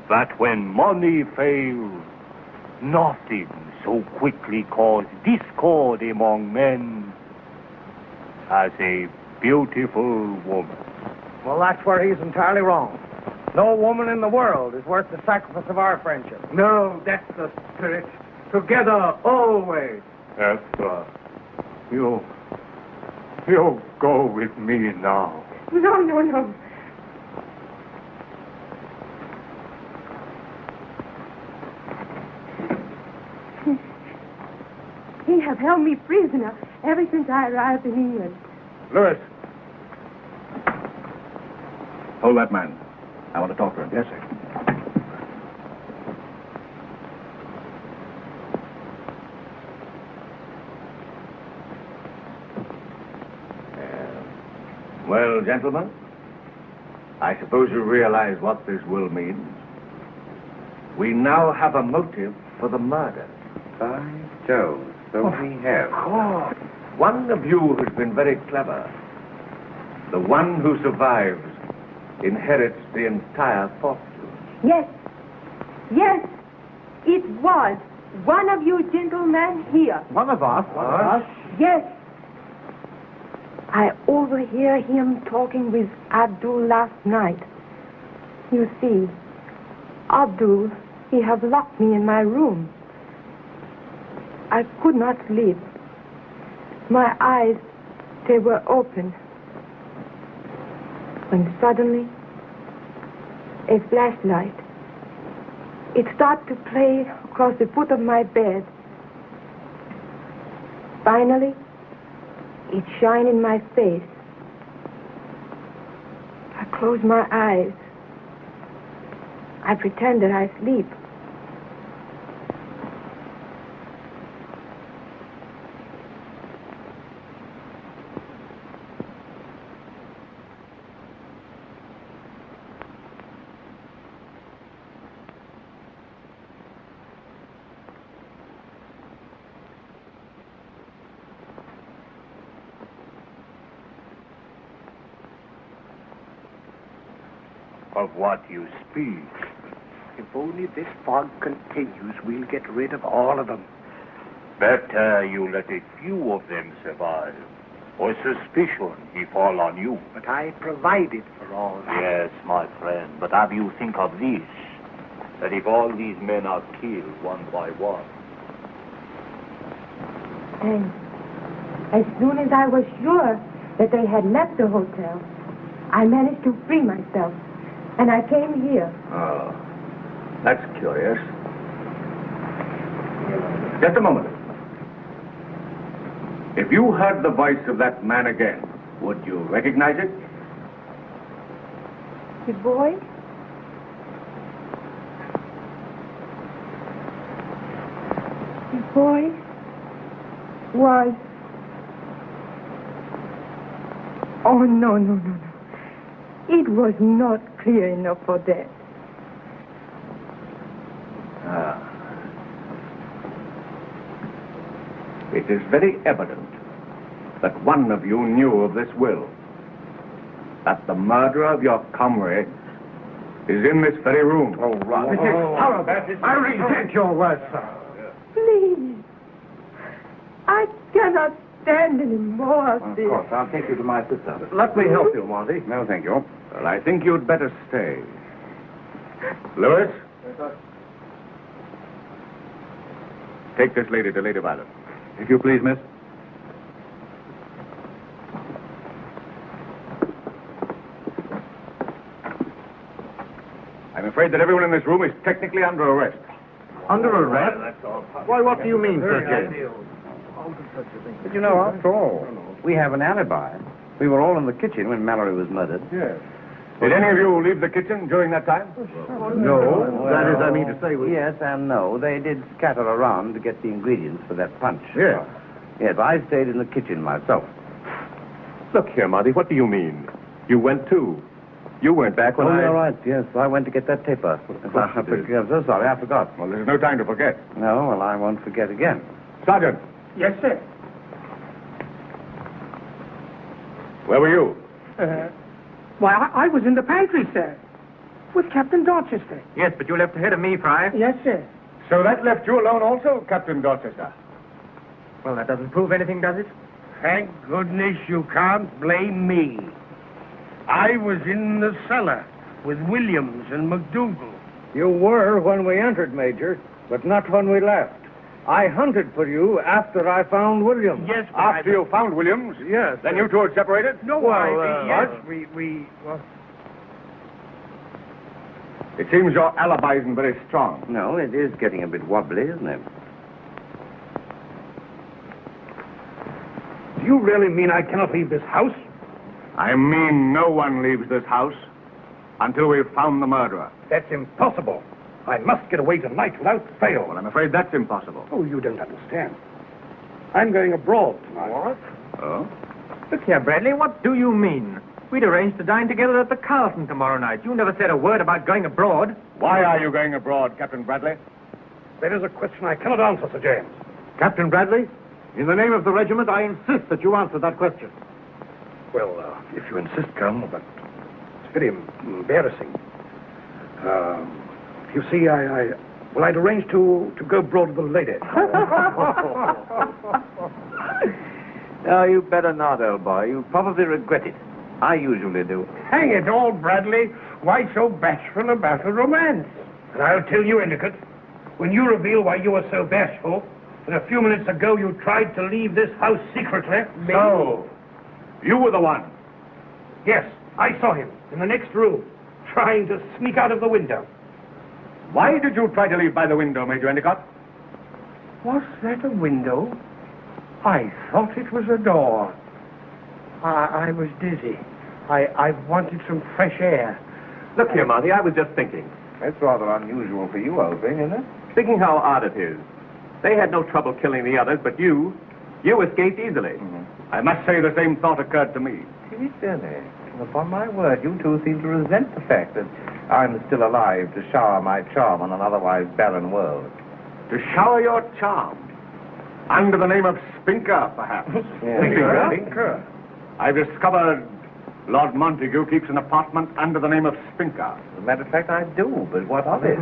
that when money fails, nothing so quickly cause discord among men as a beautiful woman. Well, that's where he's entirely wrong. No woman in the world is worth the sacrifice of our friendship. No, that's the spirit. Together, always. Esther, you go with me now. No, no, no. He have held me prisoner ever since I arrived in England. Lewis. Hold that man. I want to talk to him. Yes, sir. Well, gentlemen, I suppose you realize what this will mean. We now have a motive for the murder. By Jove, so we have. Oh, one of you has been very clever. The one who survives inherits the entire fortune. Yes, yes, it was one of you gentlemen here. One of us? One of us? Yes. I overhear him talking with Abdul last night. You see, Abdul, he have locked me in my room. I could not sleep. My eyes, they were open. When suddenly, a flashlight, it started to play across the foot of my bed. Finally, it shined in my face. I closed my eyes. I pretended I sleep. Of what you speak. If only this fog continues, we'll get rid of all of them. Better you let a few of them survive, or suspicion he fall on you. But I provided for all that. Yes, my friend, but have you think of this, that if all these men are killed one by one... And as soon as I was sure that they had left the hotel, I managed to free myself. And I came here. Oh, that's curious. Just a moment. If you heard the voice of that man again, would you recognize it? The boy? The boy? Why? Oh, no, no, no, no. It was not clear enough for that. It is very evident that one of you knew of this will. That the murderer of your comrade is in this very room. Oh, right. This is horrible. I resent your words, sir. Please. I cannot stand any more of this. Of course, I'll take you to my sister. Let me help you, Monty. No, thank you. Well, I think you'd better stay. Lewis? Take this lady to Lady Violet. If you please, miss. I'm afraid that everyone in this room is technically under arrest. Under arrest? Why, what do you mean, Sir James? But you know, after all, we have an alibi. We were all in the kitchen when Mallory was murdered. Yes. Did any of you leave the kitchen during that time? No. That is, I mean to say, we... Yes and no. They did scatter around to get the ingredients for that punch. Yes. Yes, I stayed in the kitchen myself. Look here, Monty, what do you mean? You went too. You weren't back when You're right, yes. I went to get that taper. I'm so sorry, I forgot. Well, there's no time to forget. No, well, I won't forget again. Sergeant, Yes, sir. where were you? Why, I was in the pantry, sir, with Captain Dorchester. Yes, but you left ahead of me, Fry. Yes, sir. So that left you alone also, Captain Dorchester? Well, that doesn't prove anything, does it? Thank goodness you can't blame me. I was in the cellar with Williams and McDougal. You were when we entered, Major, but not when we left. I hunted for you after I found Williams. Yes, After you found Williams? Yes. Then you two had separated? No, yes, well, It seems your alibi isn't very strong. No, it is getting a bit wobbly, isn't it? do you really mean I cannot leave this house? I mean no one leaves this house until we've found the murderer. That's impossible. I must get away tonight without fail. Well, I'm afraid that's impossible. Oh, you don't understand. I'm going abroad tonight. What? Oh? Look here, Bradley, what do you mean? We'd arranged to dine together at the Carlton tomorrow night. You never said a word about going abroad. Why are you going abroad, Captain Bradley? That is a question I cannot answer, Sir James. Captain Bradley, in the name of the regiment, I insist that you answer that question. Well, if you insist, Colonel, but it's very embarrassing. You see, I'd arranged to go abroad with a lady. No, you better not, old boy. You probably regret it. I usually do. Hang it all, Bradley. Why so bashful about a romance? And I'll tell you, Endicott, when you reveal why you were so bashful, that a few minutes ago you tried to leave this house secretly. So, you were the one. Yes, I saw him in the next room, trying to sneak out of the window. Why did you try to leave by the window, Major Endicott? Was that a window? I thought it was a door. I was dizzy. I wanted some fresh air. Look here, Monty, I was just thinking. That's rather unusual for you, old thing, isn't it? Thinking how odd it is. They had no trouble killing the others, but you escaped easily. I must say the same thought occurred to me. Silly. Upon my word, you two seem to resent the fact that I'm still alive to shower my charm on an otherwise barren world. To shower your charm. Under the name of Spinker, perhaps. Spinker? I've discovered Lord Montague keeps an apartment under the name of Spinker. As a matter of fact, I do, but what of it?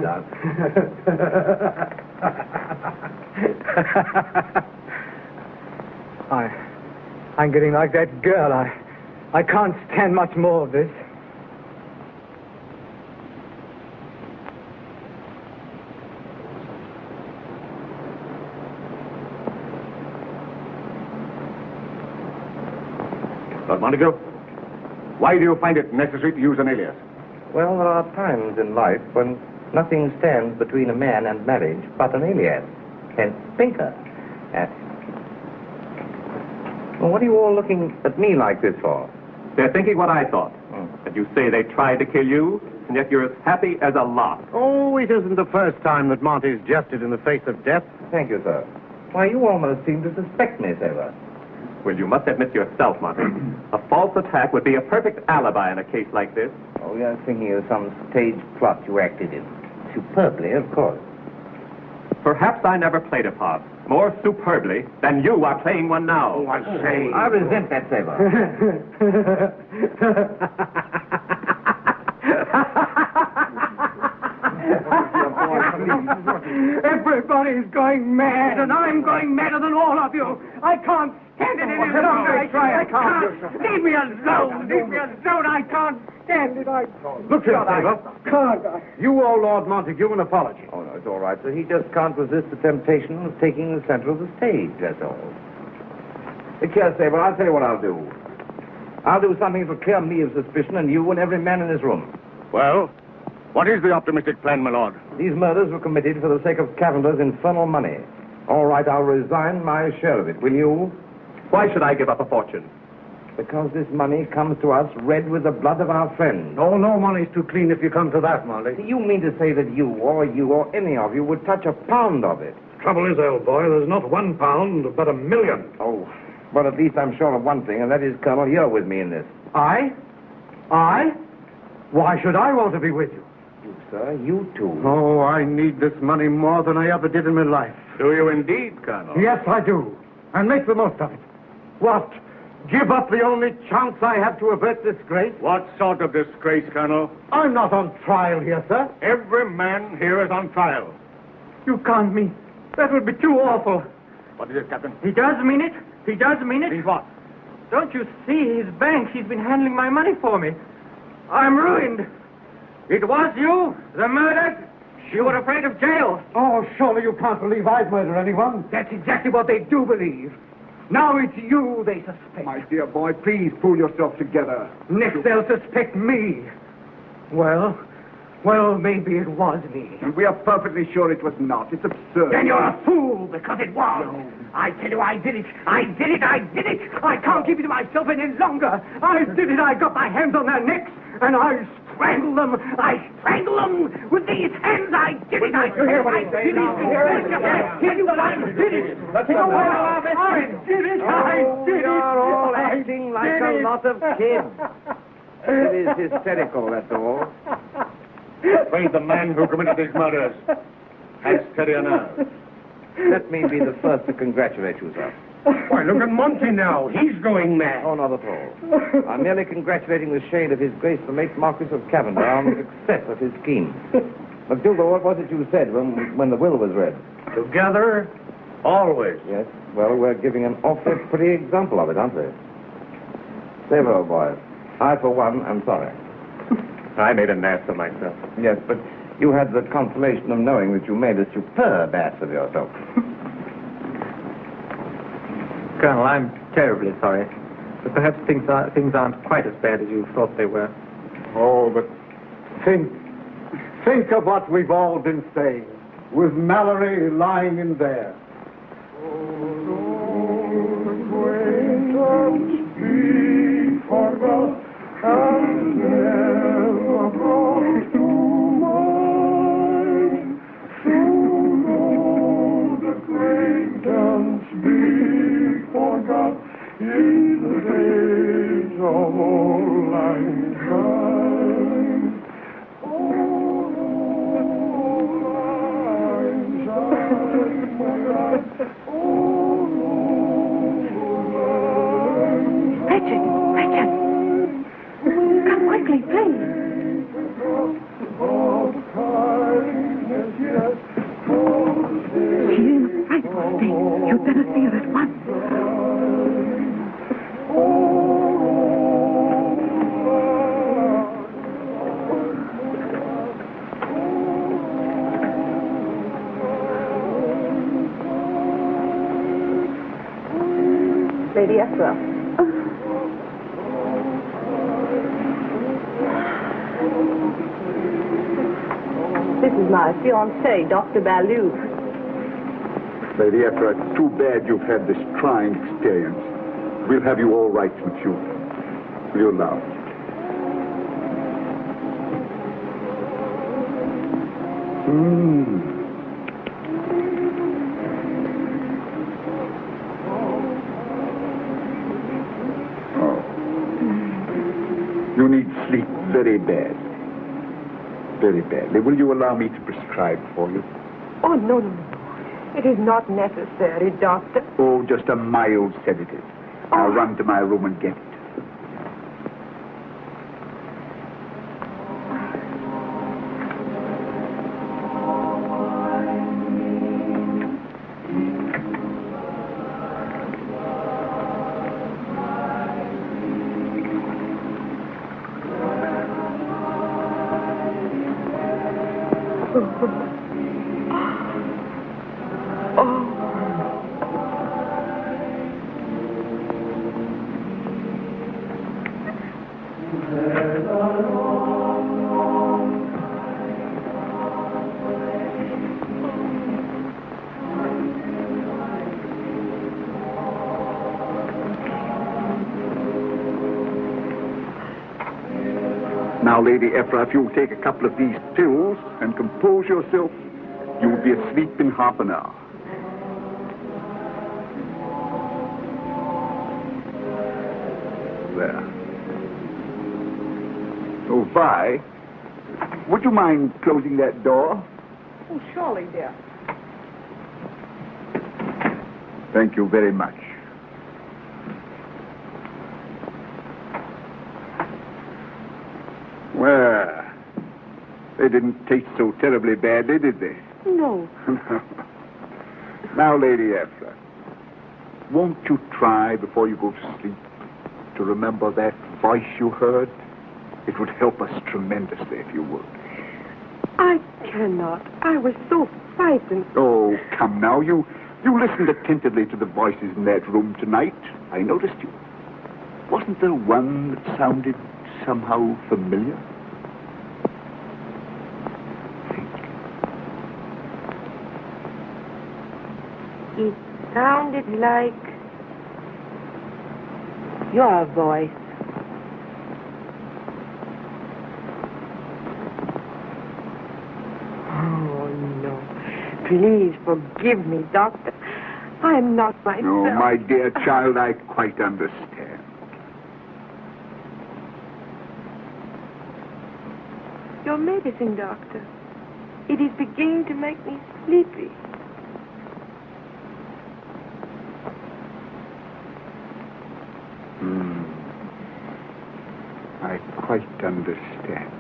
I'm getting like that girl. I can't stand much more of this. Lord Montague, why do you find it necessary to use an alias? Well, there are times in life when nothing stands between a man and marriage but an alias. Hence, thinker. Well, what are you all looking at me like this for? They're thinking what I thought. That you say they tried to kill you, and yet you're as happy as a lark. Oh, it isn't the first time that Monty's jested in the face of death. Thank you, sir. Why, you almost seem to suspect me, Saber. Well, you must admit yourself, Monty. A false attack would be a perfect alibi in a case like this. Oh, you're thinking of some stage plot you acted in. Superbly, of course. Perhaps I never played a part more superbly than you are playing one now. Oh, I say. I resent that, Saber. Everybody's going mad, and I'm going madder than all of you. I can't stand it any longer. I can't. Leave me alone. Leave me alone. I can't stand it. Look here, Saber. Can't. You owe Lord Montague an apology. Oh, no, it's all right, sir. He just can't resist the temptation of taking the center of the stage, that's all. Look here, Saber, I'll tell you what I'll do. I'll do something to clear me of suspicion and you and every man in this room. Well, what is the optimistic plan, my lord? These murders were committed for the sake of Cavender's infernal money. All right, I'll resign my share of it, will you? Why should I give up a fortune? Because this money comes to us red with the blood of our friends. Oh, no money's too clean if you come to that, Molly. You mean to say that you or any of you would touch a pound of it? Trouble is, old boy, there's not 1 pound, but 1 million. Oh, well, at least I'm sure of one thing, and that is, Colonel, you're with me in this. I? Why should I want to be with you? You, sir, you too. Oh, I need this money more than I ever did in my life. Do you indeed, Colonel? Yes, I do. And make the most of it. What? Give up the only chance I have to avert disgrace? What sort of disgrace, Colonel? I'm not on trial here, sir. Every man here is on trial. You can't mean. That would be too awful. What is it, Captain? He does mean it. He does mean it. Means what? Don't you see his bank? He's been handling my money for me. I'm ruined. It was you, the murder. You were afraid of jail. Oh, surely you can't believe I'd murder anyone. That's exactly what they do believe. Now it's you they suspect. My dear boy, please pull yourself together. Next they'll suspect me. Well, maybe it was me. And we are perfectly sure it was not. It's absurd. Then you're a fool, because it was. No. I tell you, I did it. I did it. I can't keep it to myself any longer. I did it. I got my hands on their necks, and I strangled them. I strangled them with these hands. I did it. I did it. I did it. I did it. Let's go. I did it. You're all acting like a lot of kids. It is hysterical, that's all. Praise the man who committed these murders. Hysteria now. Let me be the first to congratulate you, sir. Why, look at Monty now. He's going mad. Oh, not at all. I'm merely congratulating the shade of His Grace the late Marquis of Cavender on the success of his scheme. Matilda, what was it you said when the will was read? Together, always. Yes, well, we're giving an awfully pretty example of it, aren't we? Saber, old boy, I, for one, am sorry. I made an ass of myself. Yes, but you had the consolation of knowing that you made a superb ass of yourself. Colonel, I'm terribly sorry. But perhaps things aren't quite as bad as you thought they were. Oh, but think of what we've all been saying, with Mallory lying in there. And never brought to mind, so no acquaintance be forgot in the days of old lang syne. Old lang syne, old lang syne. Richard! Come quickly, please. She's in a frightful state. You'd better see her at once. Lady Esther. is my fiancé, Dr. Baloo. Lady Ephra, it's too bad you've had this trying experience. We'll have you all right in future. Will you allow? You need sleep very bad. Very badly. Will you allow me to prescribe for you? Oh, no, no, no. It is not necessary, Doctor. Oh, just a mild sedative. I'll run to my room and get it. Now, Lady Ephra, if you'll take a couple of these pills and compose yourself, you'll be asleep in half an hour. There. Oh, Vi, would you mind closing that door? Oh, surely, dear. Thank you very much. Well, they didn't taste so terribly badly, did they? No. Now, Lady Ephra, won't you try before you go to sleep to remember that voice you heard? It would help us tremendously if you would. I cannot. I was so frightened. Oh, come now. You listened attentively to the voices in that room tonight. I noticed you. Wasn't there one that sounded somehow familiar? It sounded like your voice. Oh, no. Please forgive me, Doctor. I'm not myself. No, my dear child, I quite understand. Your medicine, Doctor. It is beginning to make me sleepy. I quite understand.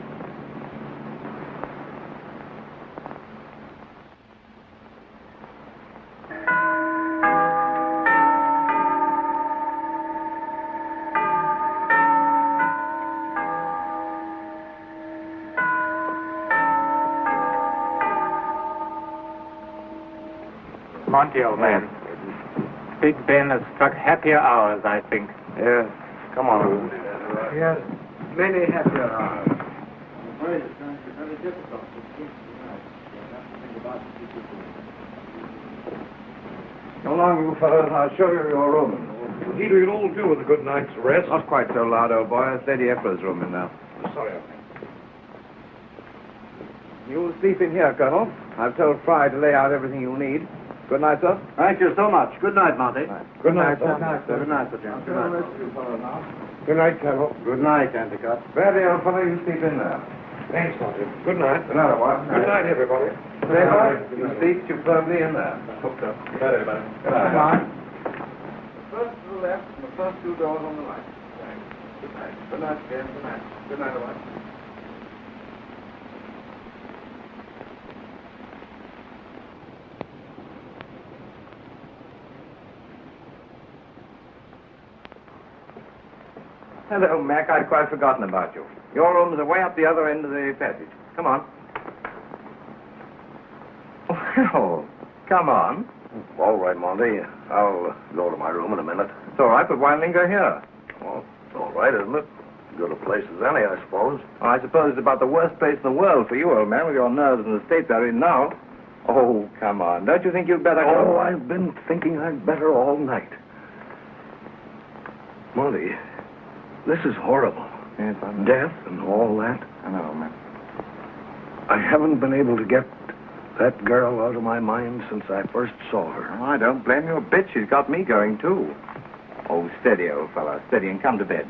Monty, old man. Big Ben has struck happier hours, I think. Yes. Come on. Yes. Many happier hours. Come along, you fellows, and I'll show you your room. Indeed, we'll all do with a good night's rest. Not quite so loud, old boy. It's Lady Ephra's room in now. Sorry. You'll sleep in here, Colonel. I've told Fry to lay out everything you'll need. Good night, sir. Thank you so much. Good night, Monty. Good night, sir. Good night, sir, John. Good night. Good night, Colonel. Good night, Endicott. Bradley, old fellow, you sleep in there. Thanks, Monty. Good night. Good night, old boy. Good night, everybody. Stay hard. You sleep too firmly in there. Hooked up. Good night, everybody. Good night. First to the left and the first two doors on the right. Good night. Good night, again. Good night. Good night, old boy. Hello, Mac. I'd quite forgotten about you. Your rooms are way up the other end of the passage. Come on. Well, come on. All right, Monty. I'll go to my room in a minute. It's all right, but why linger here? Well, it's all right, isn't it? Good a place as any, I suppose. Well, I suppose it's about the worst place in the world for you, old man, with your nerves in the state they're in now. Oh, come on. Don't you think you'd better go? Oh, I've been thinking I'd better all night. Monty, this is horrible. Yes, I know. Death and all that. I know, man. I haven't been able to get that girl out of my mind since I first saw her. Oh, I don't blame you a bit. She's got me going, too. Oh, steady, old fella. Steady and come to bed,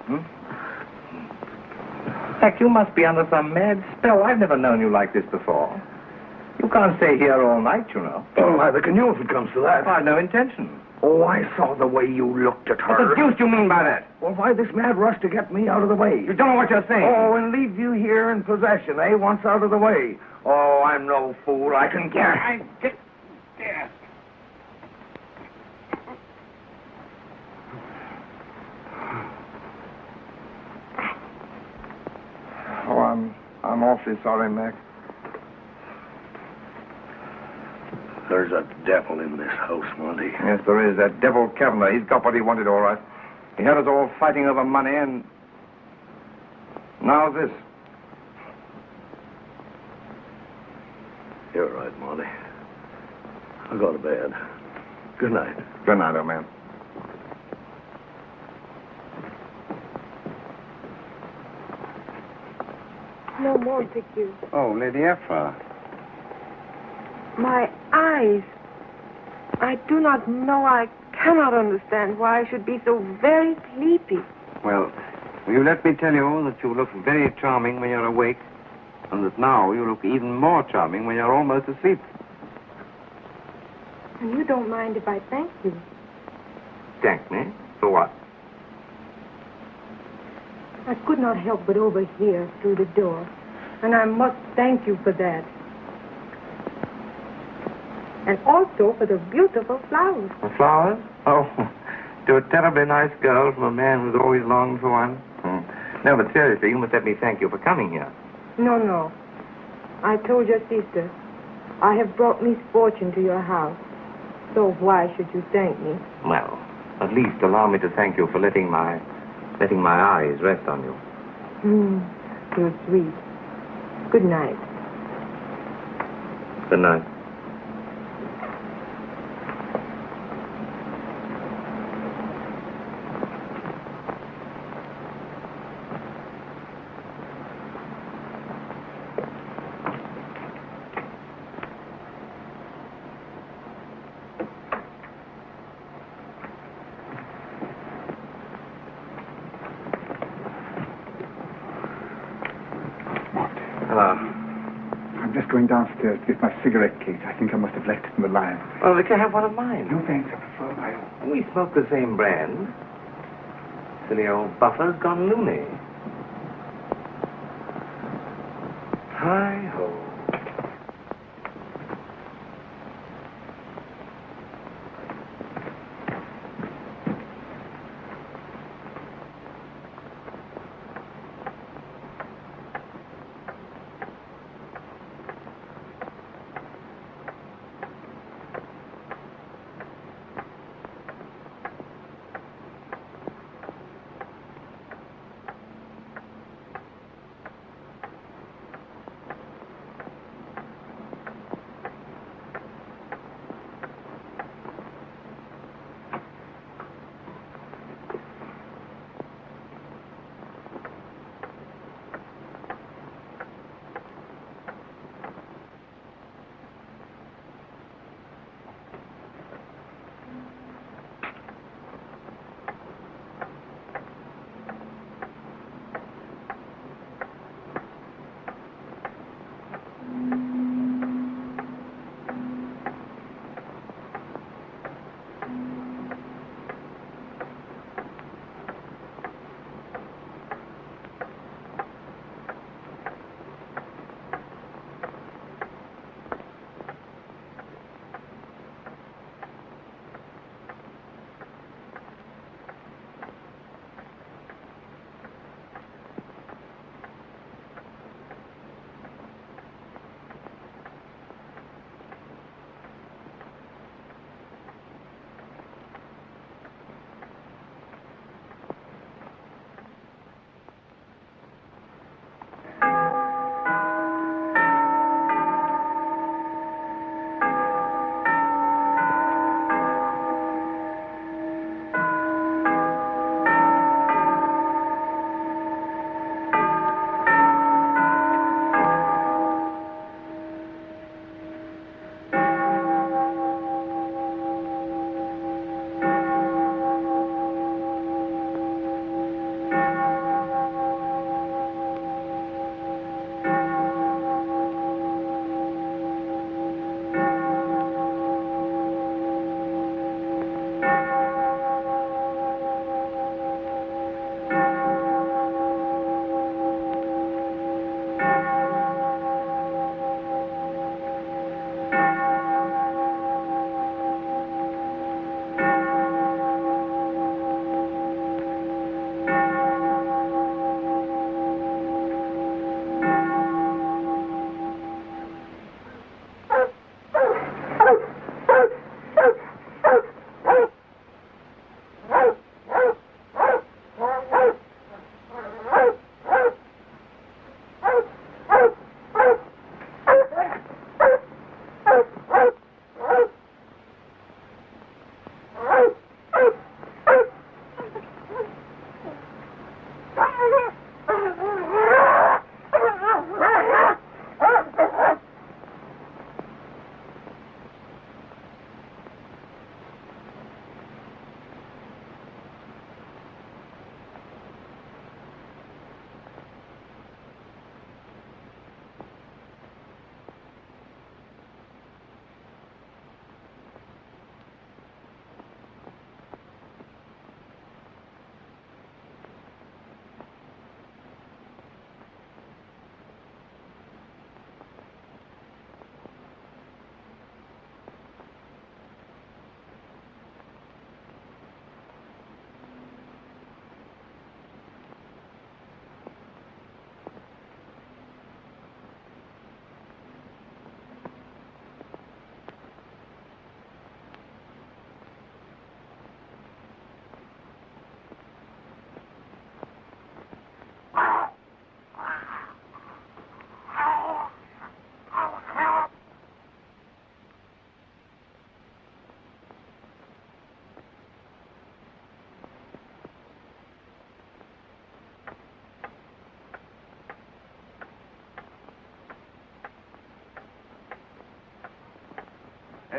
Heck, you must be under some mad spell. I've never known you like this before. You can't stay here all night, you know. Oh, neither can you if it comes to that. I've no intention. Oh, I saw the way you looked at her. What the deuce do you mean by that? Well, why this mad rush to get me out of the way? You don't know what you're saying. Oh, and leave you here in possession, eh? Once out of the way. Oh, I'm no fool. I can get... There. Oh, I'm awfully sorry, Mac. There's a devil in this house, Monty. Yes, there is. That devil Kavanaugh. He's got what he wanted, all right. He had us all fighting over money, and now this. You're right, Monty. I'll go to bed. Good night. Good night, old man. No, Montague. Oh, Lady Ephra. My eyes. I do not know. I cannot understand why I should be so very sleepy. Well, will you let me tell you that you look very charming when you're awake, and that now you look even more charming when you're almost asleep. And you don't mind if I thank you. Thank me? For what? I could not help but overhear through the door, and I must thank you for that. And also for the beautiful flowers. The flowers? Oh, to a terribly nice girl from a man who's always longed for one. No, but seriously, you must let me thank you for coming here. No, no. I told your sister, I have brought misfortune to your house. So why should you thank me? Well, at least allow me to thank you for letting my eyes rest on you. You're sweet. Good night. Good night. Going downstairs to get my cigarette case. I think I must have left it in the Lion. Well, they can have one of mine. No thanks, I prefer my own. We smoke the same brand. Silly old buffer's gone loony. Hi-ho.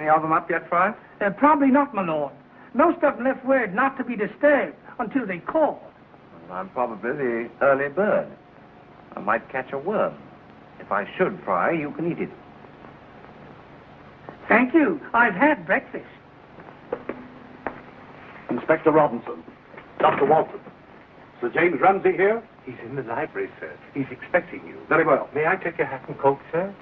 any of them up yet, Friar? Probably not, my lord. Most of them left word not to be disturbed until they called. Well, I'm probably the early bird. I might catch a worm. If I should, Friar, you can eat it. Thank you. I've had breakfast. Inspector Robinson. Dr. Walton. Sir James Ramsay here? He's in the library, sir. He's expecting you. Very well. May I take your hat and coat, sir?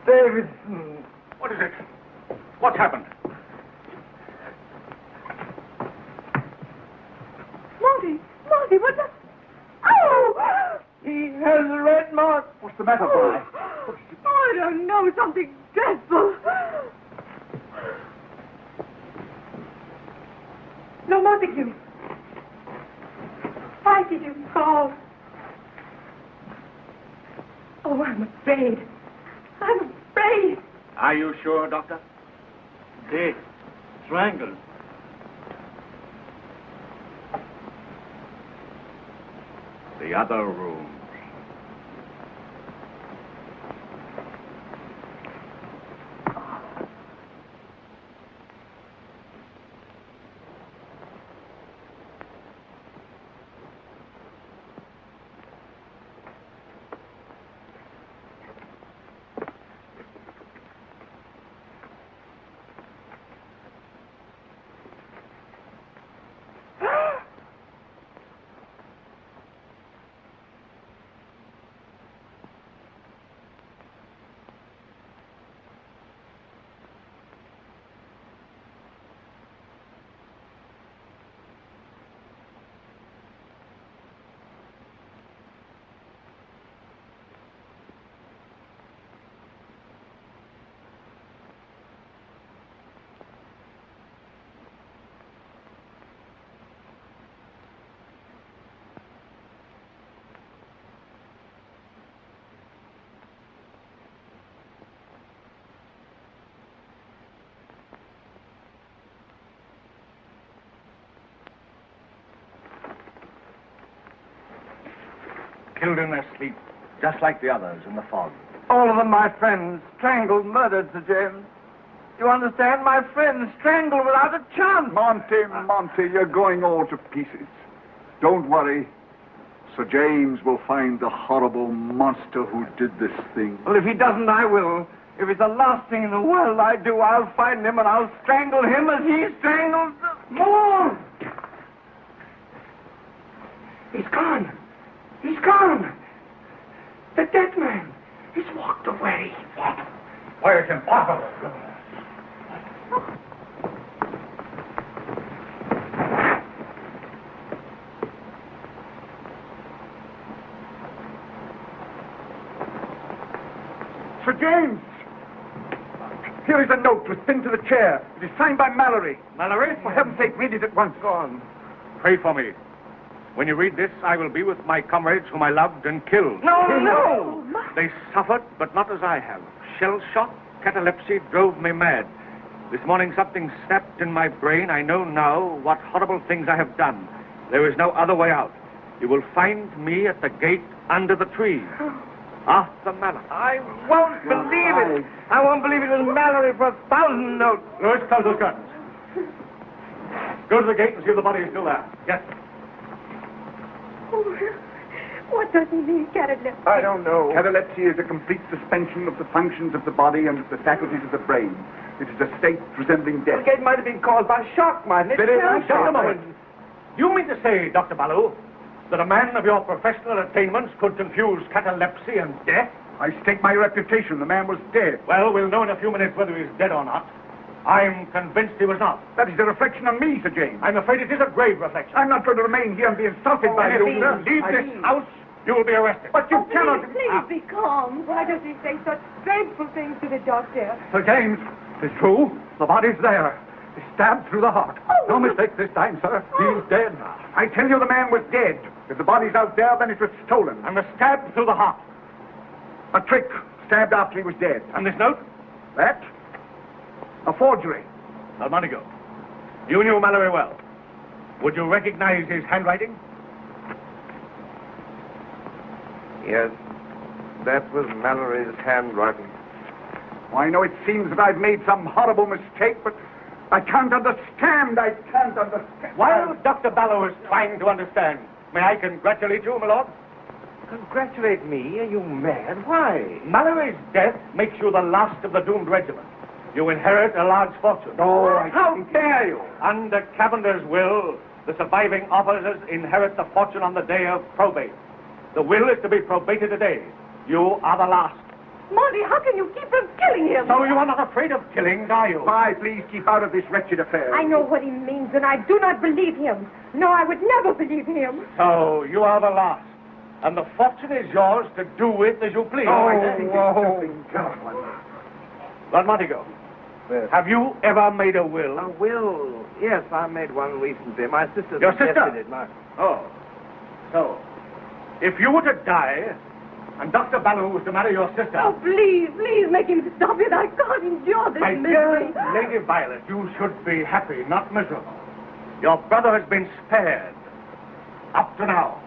Davidson. What is it? What's happened? Monty, what the... Oh! He has a red mark. What's the matter, boy? I don't know, something dreadful. No, Montague. Why did you call? Oh, I'm afraid. I'm afraid. Are you sure, Doctor? Dead. Strangled. The other rooms. Killed in their sleep, just like the others in the fog. All of them my friends, strangled, murdered, Sir James. You understand? My friends strangled without a chance. Monty, you're going all to pieces. Don't worry. Sir James will find the horrible monster who did this thing. Well, if he doesn't, I will. If it's the last thing in the world I do, I'll find him and I'll strangle him as he strangled... More! He's gone. He's gone. The dead man. He's walked away. What? Why, it's impossible. Sir James! Here is a note was pinned to the chair. It is signed by Mallory. Mallory? For heaven's sake, read it at once. Go on. Pray for me. When you read this, I will be with my comrades whom I loved and killed. No! They suffered, but not as I have. Shell shock, catalepsy drove me mad. This morning something snapped in my brain. I know now what horrible things I have done. There is no other way out. You will find me at the gate under the tree. Arthur Mallory. I won't believe it. I won't believe it was Mallory for 1,000 notes. Lurks, close those curtains. Go to the gate and see if the body is still there. Yes. Oh, what does he mean, catalepsy? I don't know. Catalepsy is a complete suspension of the functions of the body and of the faculties of the brain. It is a state resembling death. It might have been caused by shock, mightn't it? Just a moment. You mean to say, Dr. Ballou, that a man of your professional attainments could confuse catalepsy and death? I stake my reputation. The man was dead. Well, we'll know in a few minutes whether he's dead or not. I'm convinced he was not. That is a reflection on me, Sir James. I'm afraid it is a grave reflection. I'm not going to remain here and be insulted by you, sir. Leave this house You will be arrested. But you cannot... Please be calm. Why does he say such dreadful things to the doctor? Sir James, it's true. The body's there. He's stabbed through the heart. No mistake this time, sir. He's dead. I tell you the man was dead. If the body's out there, then it was stolen. And was stabbed through the heart. A trick. Stabbed after he was dead. And this note? That? A forgery. Delmonico, you knew Mallory well. Would you recognize his handwriting? Yes, that was Mallory's handwriting. I know it seems that I've made some horrible mistake, but I can't understand. I can't understand. While Dr. Ballow is trying to understand, may I congratulate you, my lord? Congratulate me? Are you mad? Why? Mallory's death makes you the last of the doomed regiment. You inherit a large fortune. How dare you? Under Cavender's will, the surviving officers inherit the fortune on the day of probate. The will is to be probated today. You are the last. Monty, how can you keep from killing him? So you are not afraid of killings, are you? Why, please keep out of this wretched affair. I know what he means, and I do not believe him. No, I would never believe him. So you are the last. And the fortune is yours to do with as you please. Lord Montague, have you ever made a will? A will? Yes, I made one recently. My sister Your suggested sister? it. Oh. So, if you were to die, and Dr. Ballow was to marry your sister... Oh, please, please make him stop it. I can't endure this My misery. dear Lady Violet, you should be happy, not miserable. Your brother has been spared. Up to now.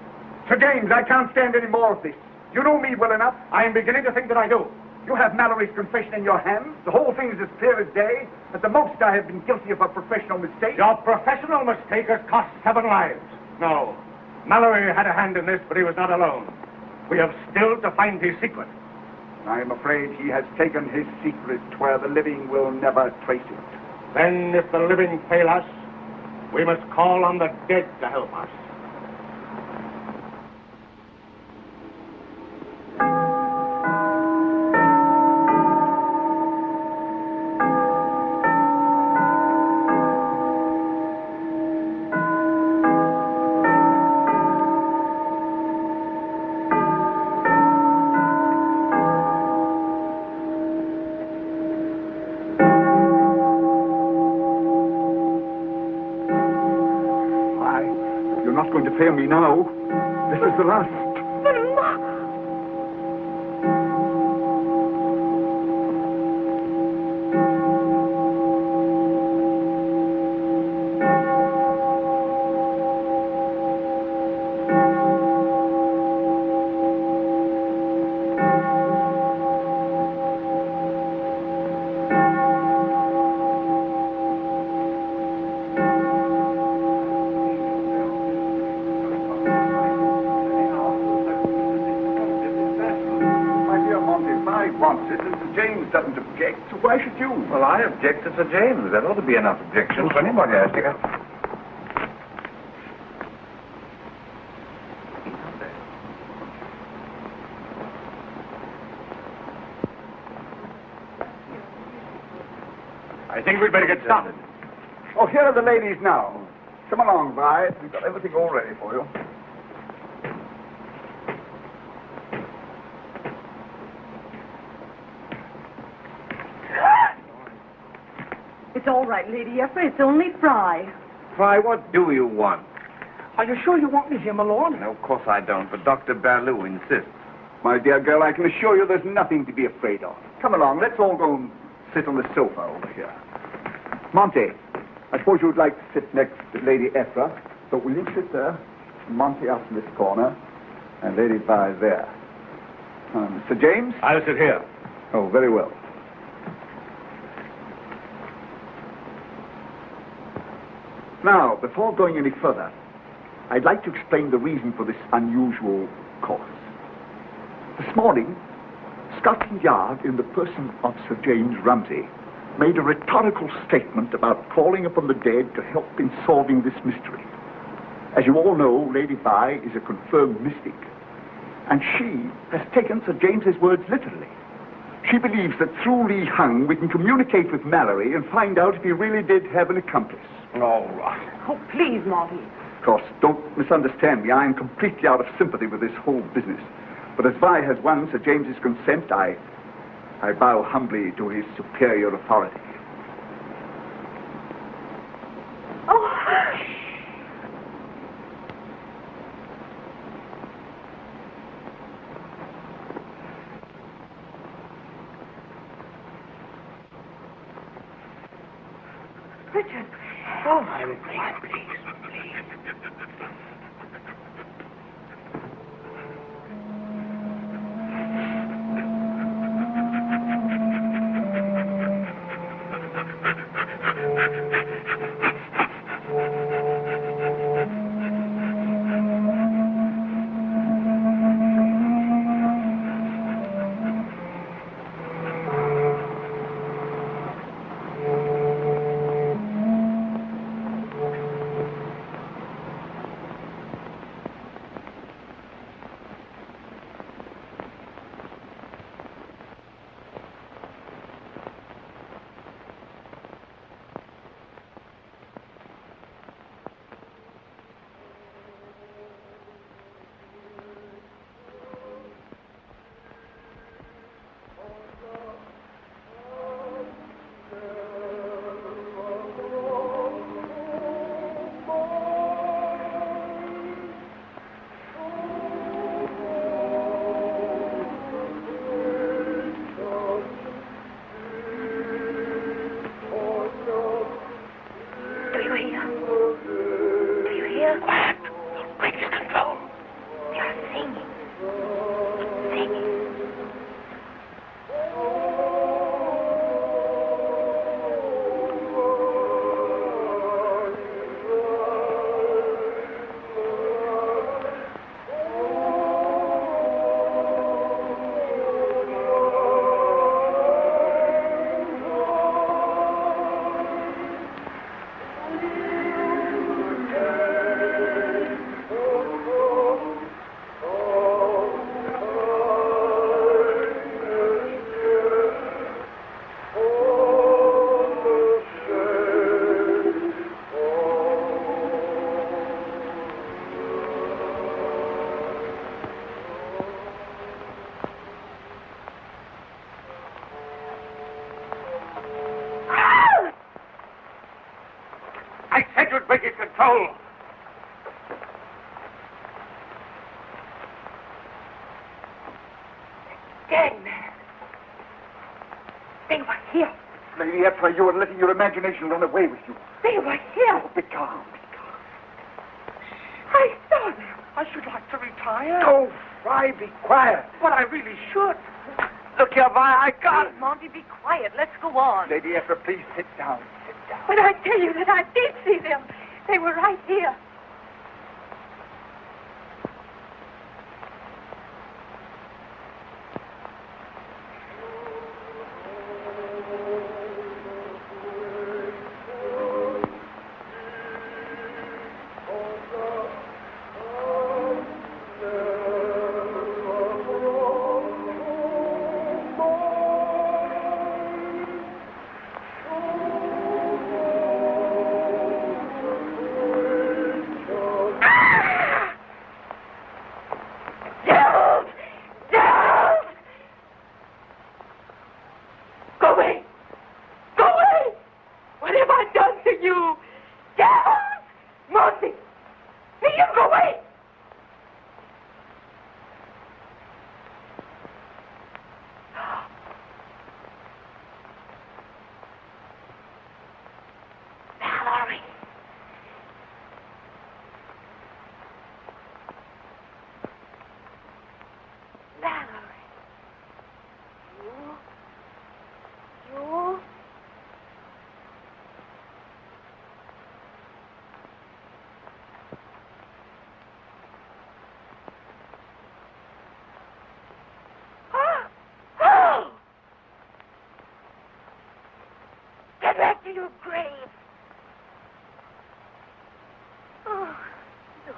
Sir James, I can't stand any more of this. You know me well enough. I am beginning to think that I do. You have Mallory's confession in your hands. The whole thing is as clear as day. At the most, I have been guilty of a professional mistake. Your professional mistake has cost 7 lives. No. Mallory had a hand in this, but he was not alone. We have still to find his secret. I am afraid he has taken his secret where the living will never trace it. Then, if the living fail us, we must call on the dead to help us. Fail me now. This is the last. Doesn't object, so why should you? Well, I object to Sir James. There ought to be enough objections for anybody else to go. I think we'd better get started. Oh, here are the ladies now. Come along, Vi. We've got everything all ready for you. It's all right, Lady Effra. It's only Fry. Fry, what do you want? Are you sure you want me here, my lord? No, of course I don't, but Dr. Ballow insists. My dear girl, I can assure you there's nothing to be afraid of. Come along, let's all go and sit on the sofa over here. Monty, I suppose you'd like to sit next to Lady Effra. So will you sit there? Monty up in this corner, and Lady Vi there. Sir James? I'll sit here. Oh, very well. Now, before going any further, I'd like to explain the reason for this unusual course. This morning, Scotland Yard, in the person of Sir James Rumsey, made a rhetorical statement about calling upon the dead to help in solving this mystery. As you all know, Lady Vi is a confirmed mystic, and she has taken Sir James's words literally. She believes that through Li Hung we can communicate with Mallory and find out if he really did have an accomplice. All right. Oh, please, Monty. course, don't misunderstand me. I am completely out of sympathy with this whole business. But as Vi has won Sir James's consent, I bow humbly to his superior authority. Oh. Richard. Oh, please. Control. Dead man. They were here. Lady Ephrah, you are letting your imagination run away with you. They were here. Oh, be calm, be calm. I saw them. I should like to retire. Go, Fry, be quiet. But I really should. Look here, Vi, I can't. Please, Monty, be quiet. Let's go on. Lady Ephrah, please sit down. Sit down. But I tell you that I did see them. They were right here. Get back to your grave. Oh, no.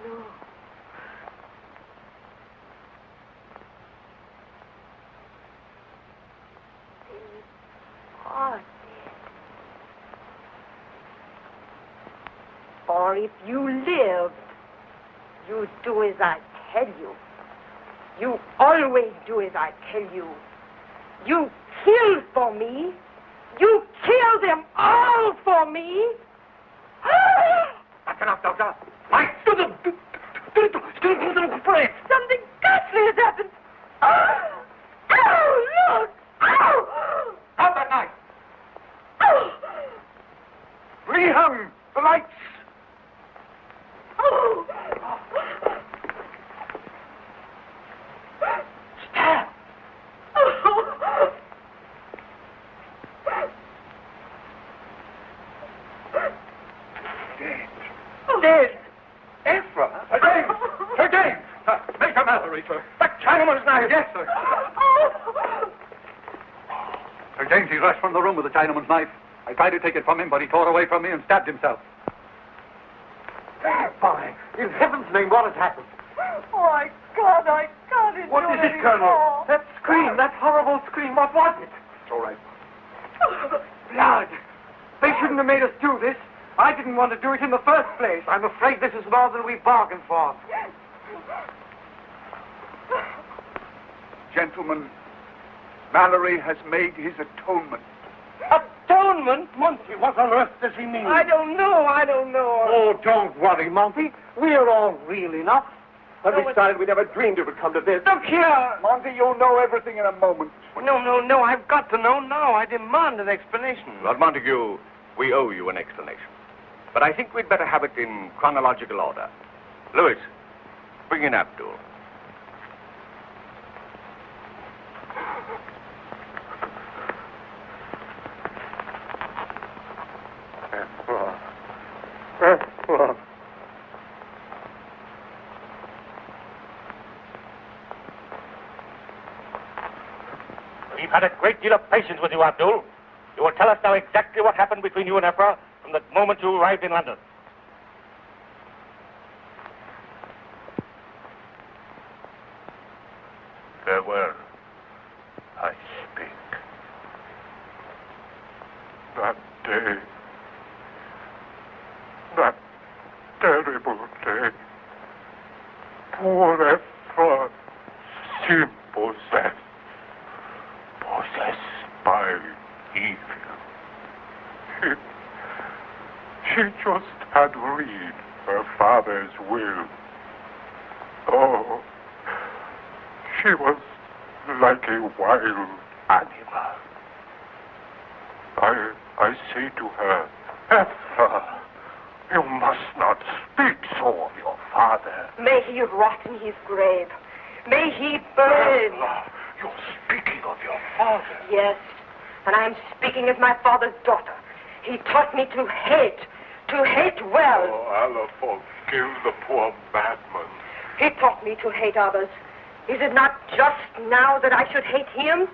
No. They are dead. Barrymore, if you lived, you'd do as I tell you. You always do as I tell you. You kill for me. You kill them all for me. That's enough, Doctor. Fight to them. Something ghastly has happened. Oh, look. Oh. Out that knife. Rehung the lights. Oh. Stab. Dead. Ephra. Again. Major Mallory, sir. That Chinaman's knife. Yes, sir. Sir James, he rushed from the room with the Chinaman's knife. I tried to take it from him, but he tore away from me and stabbed himself. Fine. In heaven's name, what has happened? Oh, I can't endure What is it, Colonel? anymore. That scream, that horrible scream, what was it? It's all right. Blood. They shouldn't have made us do this. I didn't want to do it in the first place. I'm afraid this is more than we bargained for. Gentlemen, Mallory has made his atonement. Atonement? Monty, what on earth does he mean? I don't know. Oh, don't worry, Monty. We're all real enough. When No, we started, we never dreamed it would come to this. Look here. Monty, you'll know everything in a moment. No. I've got to know now. I demand an explanation. Lord Montague, we owe you an explanation. But I think we'd better have it in chronological order. Louis, bring in Abdul. We've had a great deal of patience with you, Abdul. You will tell us now exactly what happened between you and Ephra from the moment you arrived in London. Farewell. I speak. That day, that terrible day, poor Ephra seemed possessed by evil. She just had read her father's will. Oh, she was like a wild animal. I say to her, Ephra, you must not speak so of your father. May he rot in his grave. May he burn. Ephra, you're speaking of your father. Yes, and I am speaking as my father's daughter. He taught me to hate well. Oh, Allah forgive the poor madman. He taught me to hate others. Is it not just now that I should hate him?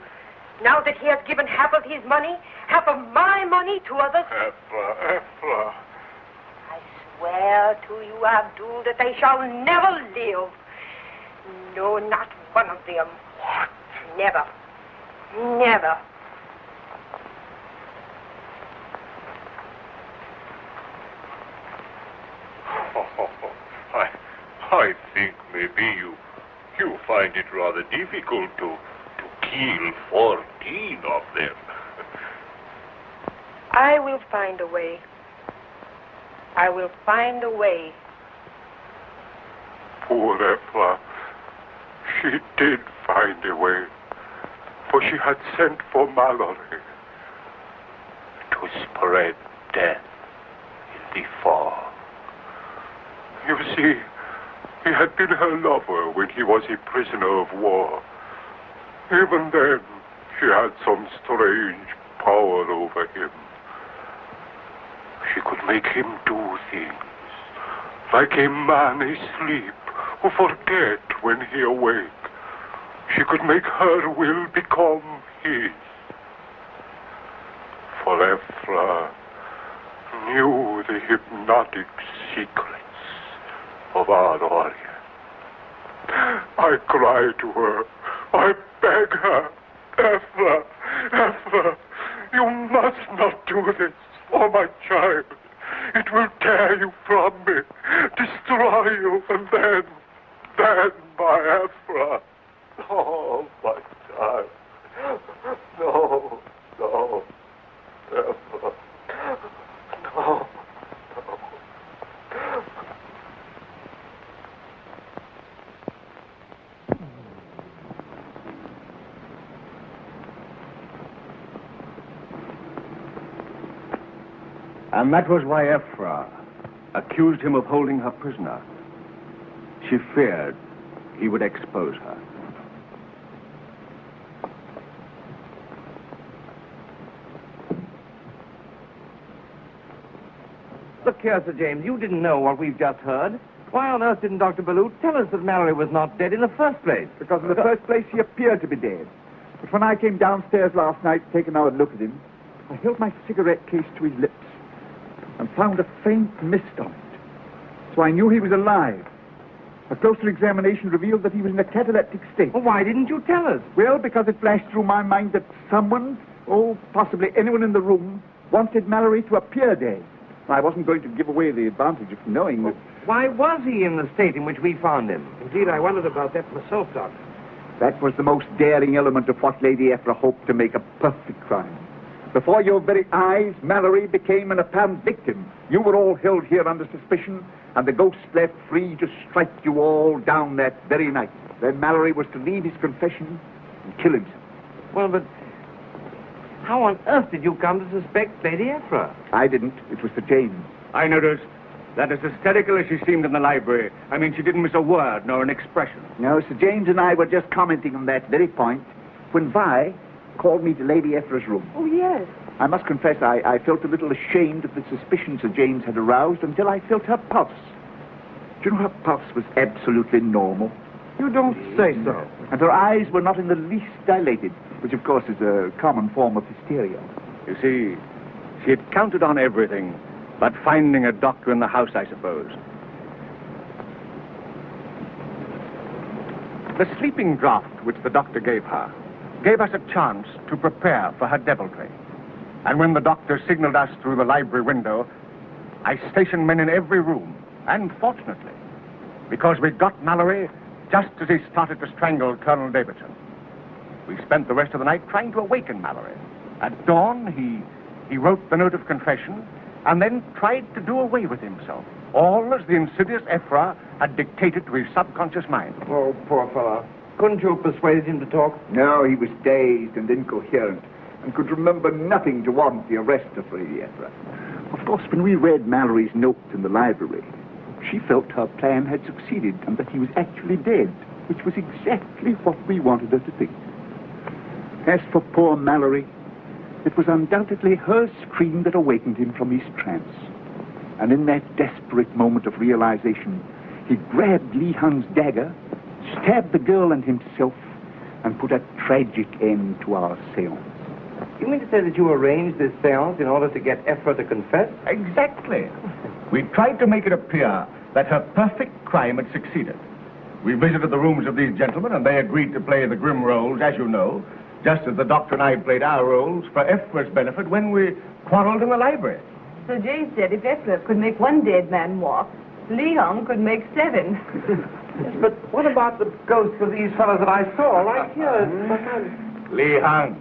Now that he has given half of his money, half of my money to others? Ephra. I swear to you, Abdul, that they shall never live. No, not one of them. What? Never. Never. I think maybe you find it rather difficult to kill 14 of them. I will find a way. I will find a way. Poor Ephra. She did find a way, for she had sent for Mallory to spread death in the fog. You see, he had been her lover when he was a prisoner of war. Even then, she had some strange power over him. She could make him do things, like a man asleep who forget when he awake. She could make her will become his. For Ephra knew the hypnotic secrets of our Orient. I cry to her. I beg her. Ephra, you must not do this for my child. It will tear you from me, destroy you, and then my Ephra. Oh, my child. No, Ephra. No. And that was why Ephra accused him of holding her prisoner. She feared he would expose her. Look here, Sir James, you didn't know what we've just heard. Why on earth didn't Dr. Ballou tell us that Mallory was not dead in the first place? Because in the first place, he appeared to be dead. But when I came downstairs last night to take another look at him, I held my cigarette case to his lips and found a faint mist on it. So I knew he was alive. A closer examination revealed that he was in a cataleptic state. Well, why didn't you tell us? Well, because it flashed through my mind that someone, possibly anyone in the room, wanted Mallory to appear dead. I wasn't going to give away the advantage of knowing that... Why was he in the state in which we found him? Indeed, I wondered about that myself, Doctor. That was the most daring element of what Lady Ephra hoped to make a perfect crime. Before your very eyes, Mallory became an apparent victim. You were all held here under suspicion, and the ghost left free to strike you all down that very night. Then Mallory was to leave his confession and kill himself. Well, but how on earth did you come to suspect Lady Ephra? I didn't. It was Sir James. I noticed that as hysterical as she seemed in the library, I mean, she didn't miss a word nor an expression. No, Sir James and I were just commenting on that very point when Vi called me to Lady Ephra's room. Oh, yes. I must confess I felt a little ashamed of the suspicion Sir James had aroused until I felt her pulse. Do you know her pulse was absolutely normal? You don't say so. And her eyes were not in the least dilated, which of course is a common form of hysteria. You see, she had counted on everything but finding a doctor in the house, I suppose. The sleeping draught which the doctor gave her gave us a chance to prepare for her deviltry. And when the doctor signaled us through the library window, I stationed men in every room. And fortunately, because we got Mallory just as he started to strangle Colonel Davidson. We spent the rest of the night trying to awaken Mallory. At dawn, he wrote the note of confession and then tried to do away with himself, all as the insidious Ephra had dictated to his subconscious mind. Oh, poor fellow. Couldn't you have persuaded him to talk? No, he was dazed and incoherent and could remember nothing to warrant the arrest of Lady Ephra. Of course, when we read Mallory's note in the library, she felt her plan had succeeded and that he was actually dead, which was exactly what we wanted her to think. As for poor Mallory, it was undoubtedly her scream that awakened him from his trance. And in that desperate moment of realization, he grabbed Li Hung's dagger, stabbed the girl and himself, and put a tragic end to our seance. You mean to say that you arranged this seance in order to get Ephra to confess? Exactly. We tried to make it appear that her perfect crime had succeeded. We visited the rooms of these gentlemen, and they agreed to play the grim roles, as you know, just as the doctor and I played our roles for Ephra's benefit when we quarreled in the library. So James said if Ephra could make one dead man walk, Li Hung could make 7. Yes, but what about the ghosts of these fellows that I saw right here? Li Hung.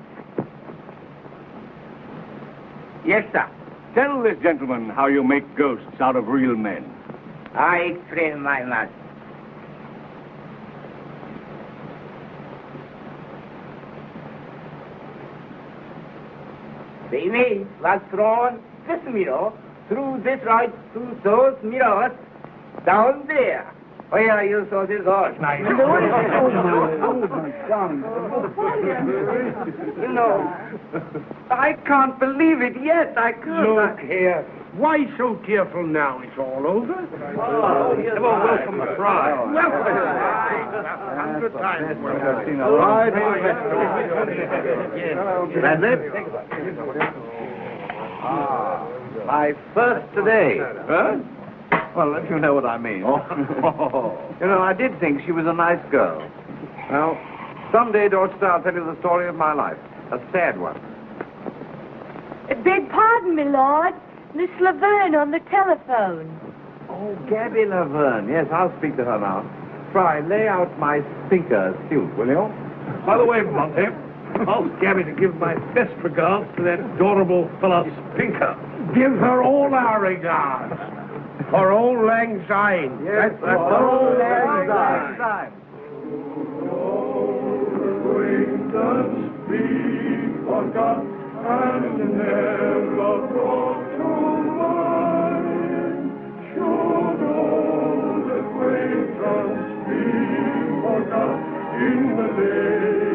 Yes, sir. Tell this gentleman how you make ghosts out of real men. I explain my master. The image was thrown this mirror, through this right, through those mirrors, down there, where you saw this horse. Nice. You know, I can't believe it yet. I can't. Look here. Why so tearful now? It's all over. Oh, yes. Welcome, Fry. Welcome. 100 times. That's it? My first today. Huh? Well, if you know what I mean. You know, I did think she was a nice girl. Well, someday, Dorchester, I'll tell you the story of my life. A sad one. Beg pardon, my lord. Miss Laverne on the telephone. Oh, Gabby Laverne. Yes, I'll speak to her now. Fry, lay out my stinker suit, will you? By the way, Monty, ask Gabby to give my best regards to that adorable fellow Spinker. Give her all our regards. For old Lang Syne. Yes, that's old Lang Syne. Syne. Acquaintance be forgot and never brought to mind. Should old acquaintance be forgot in the day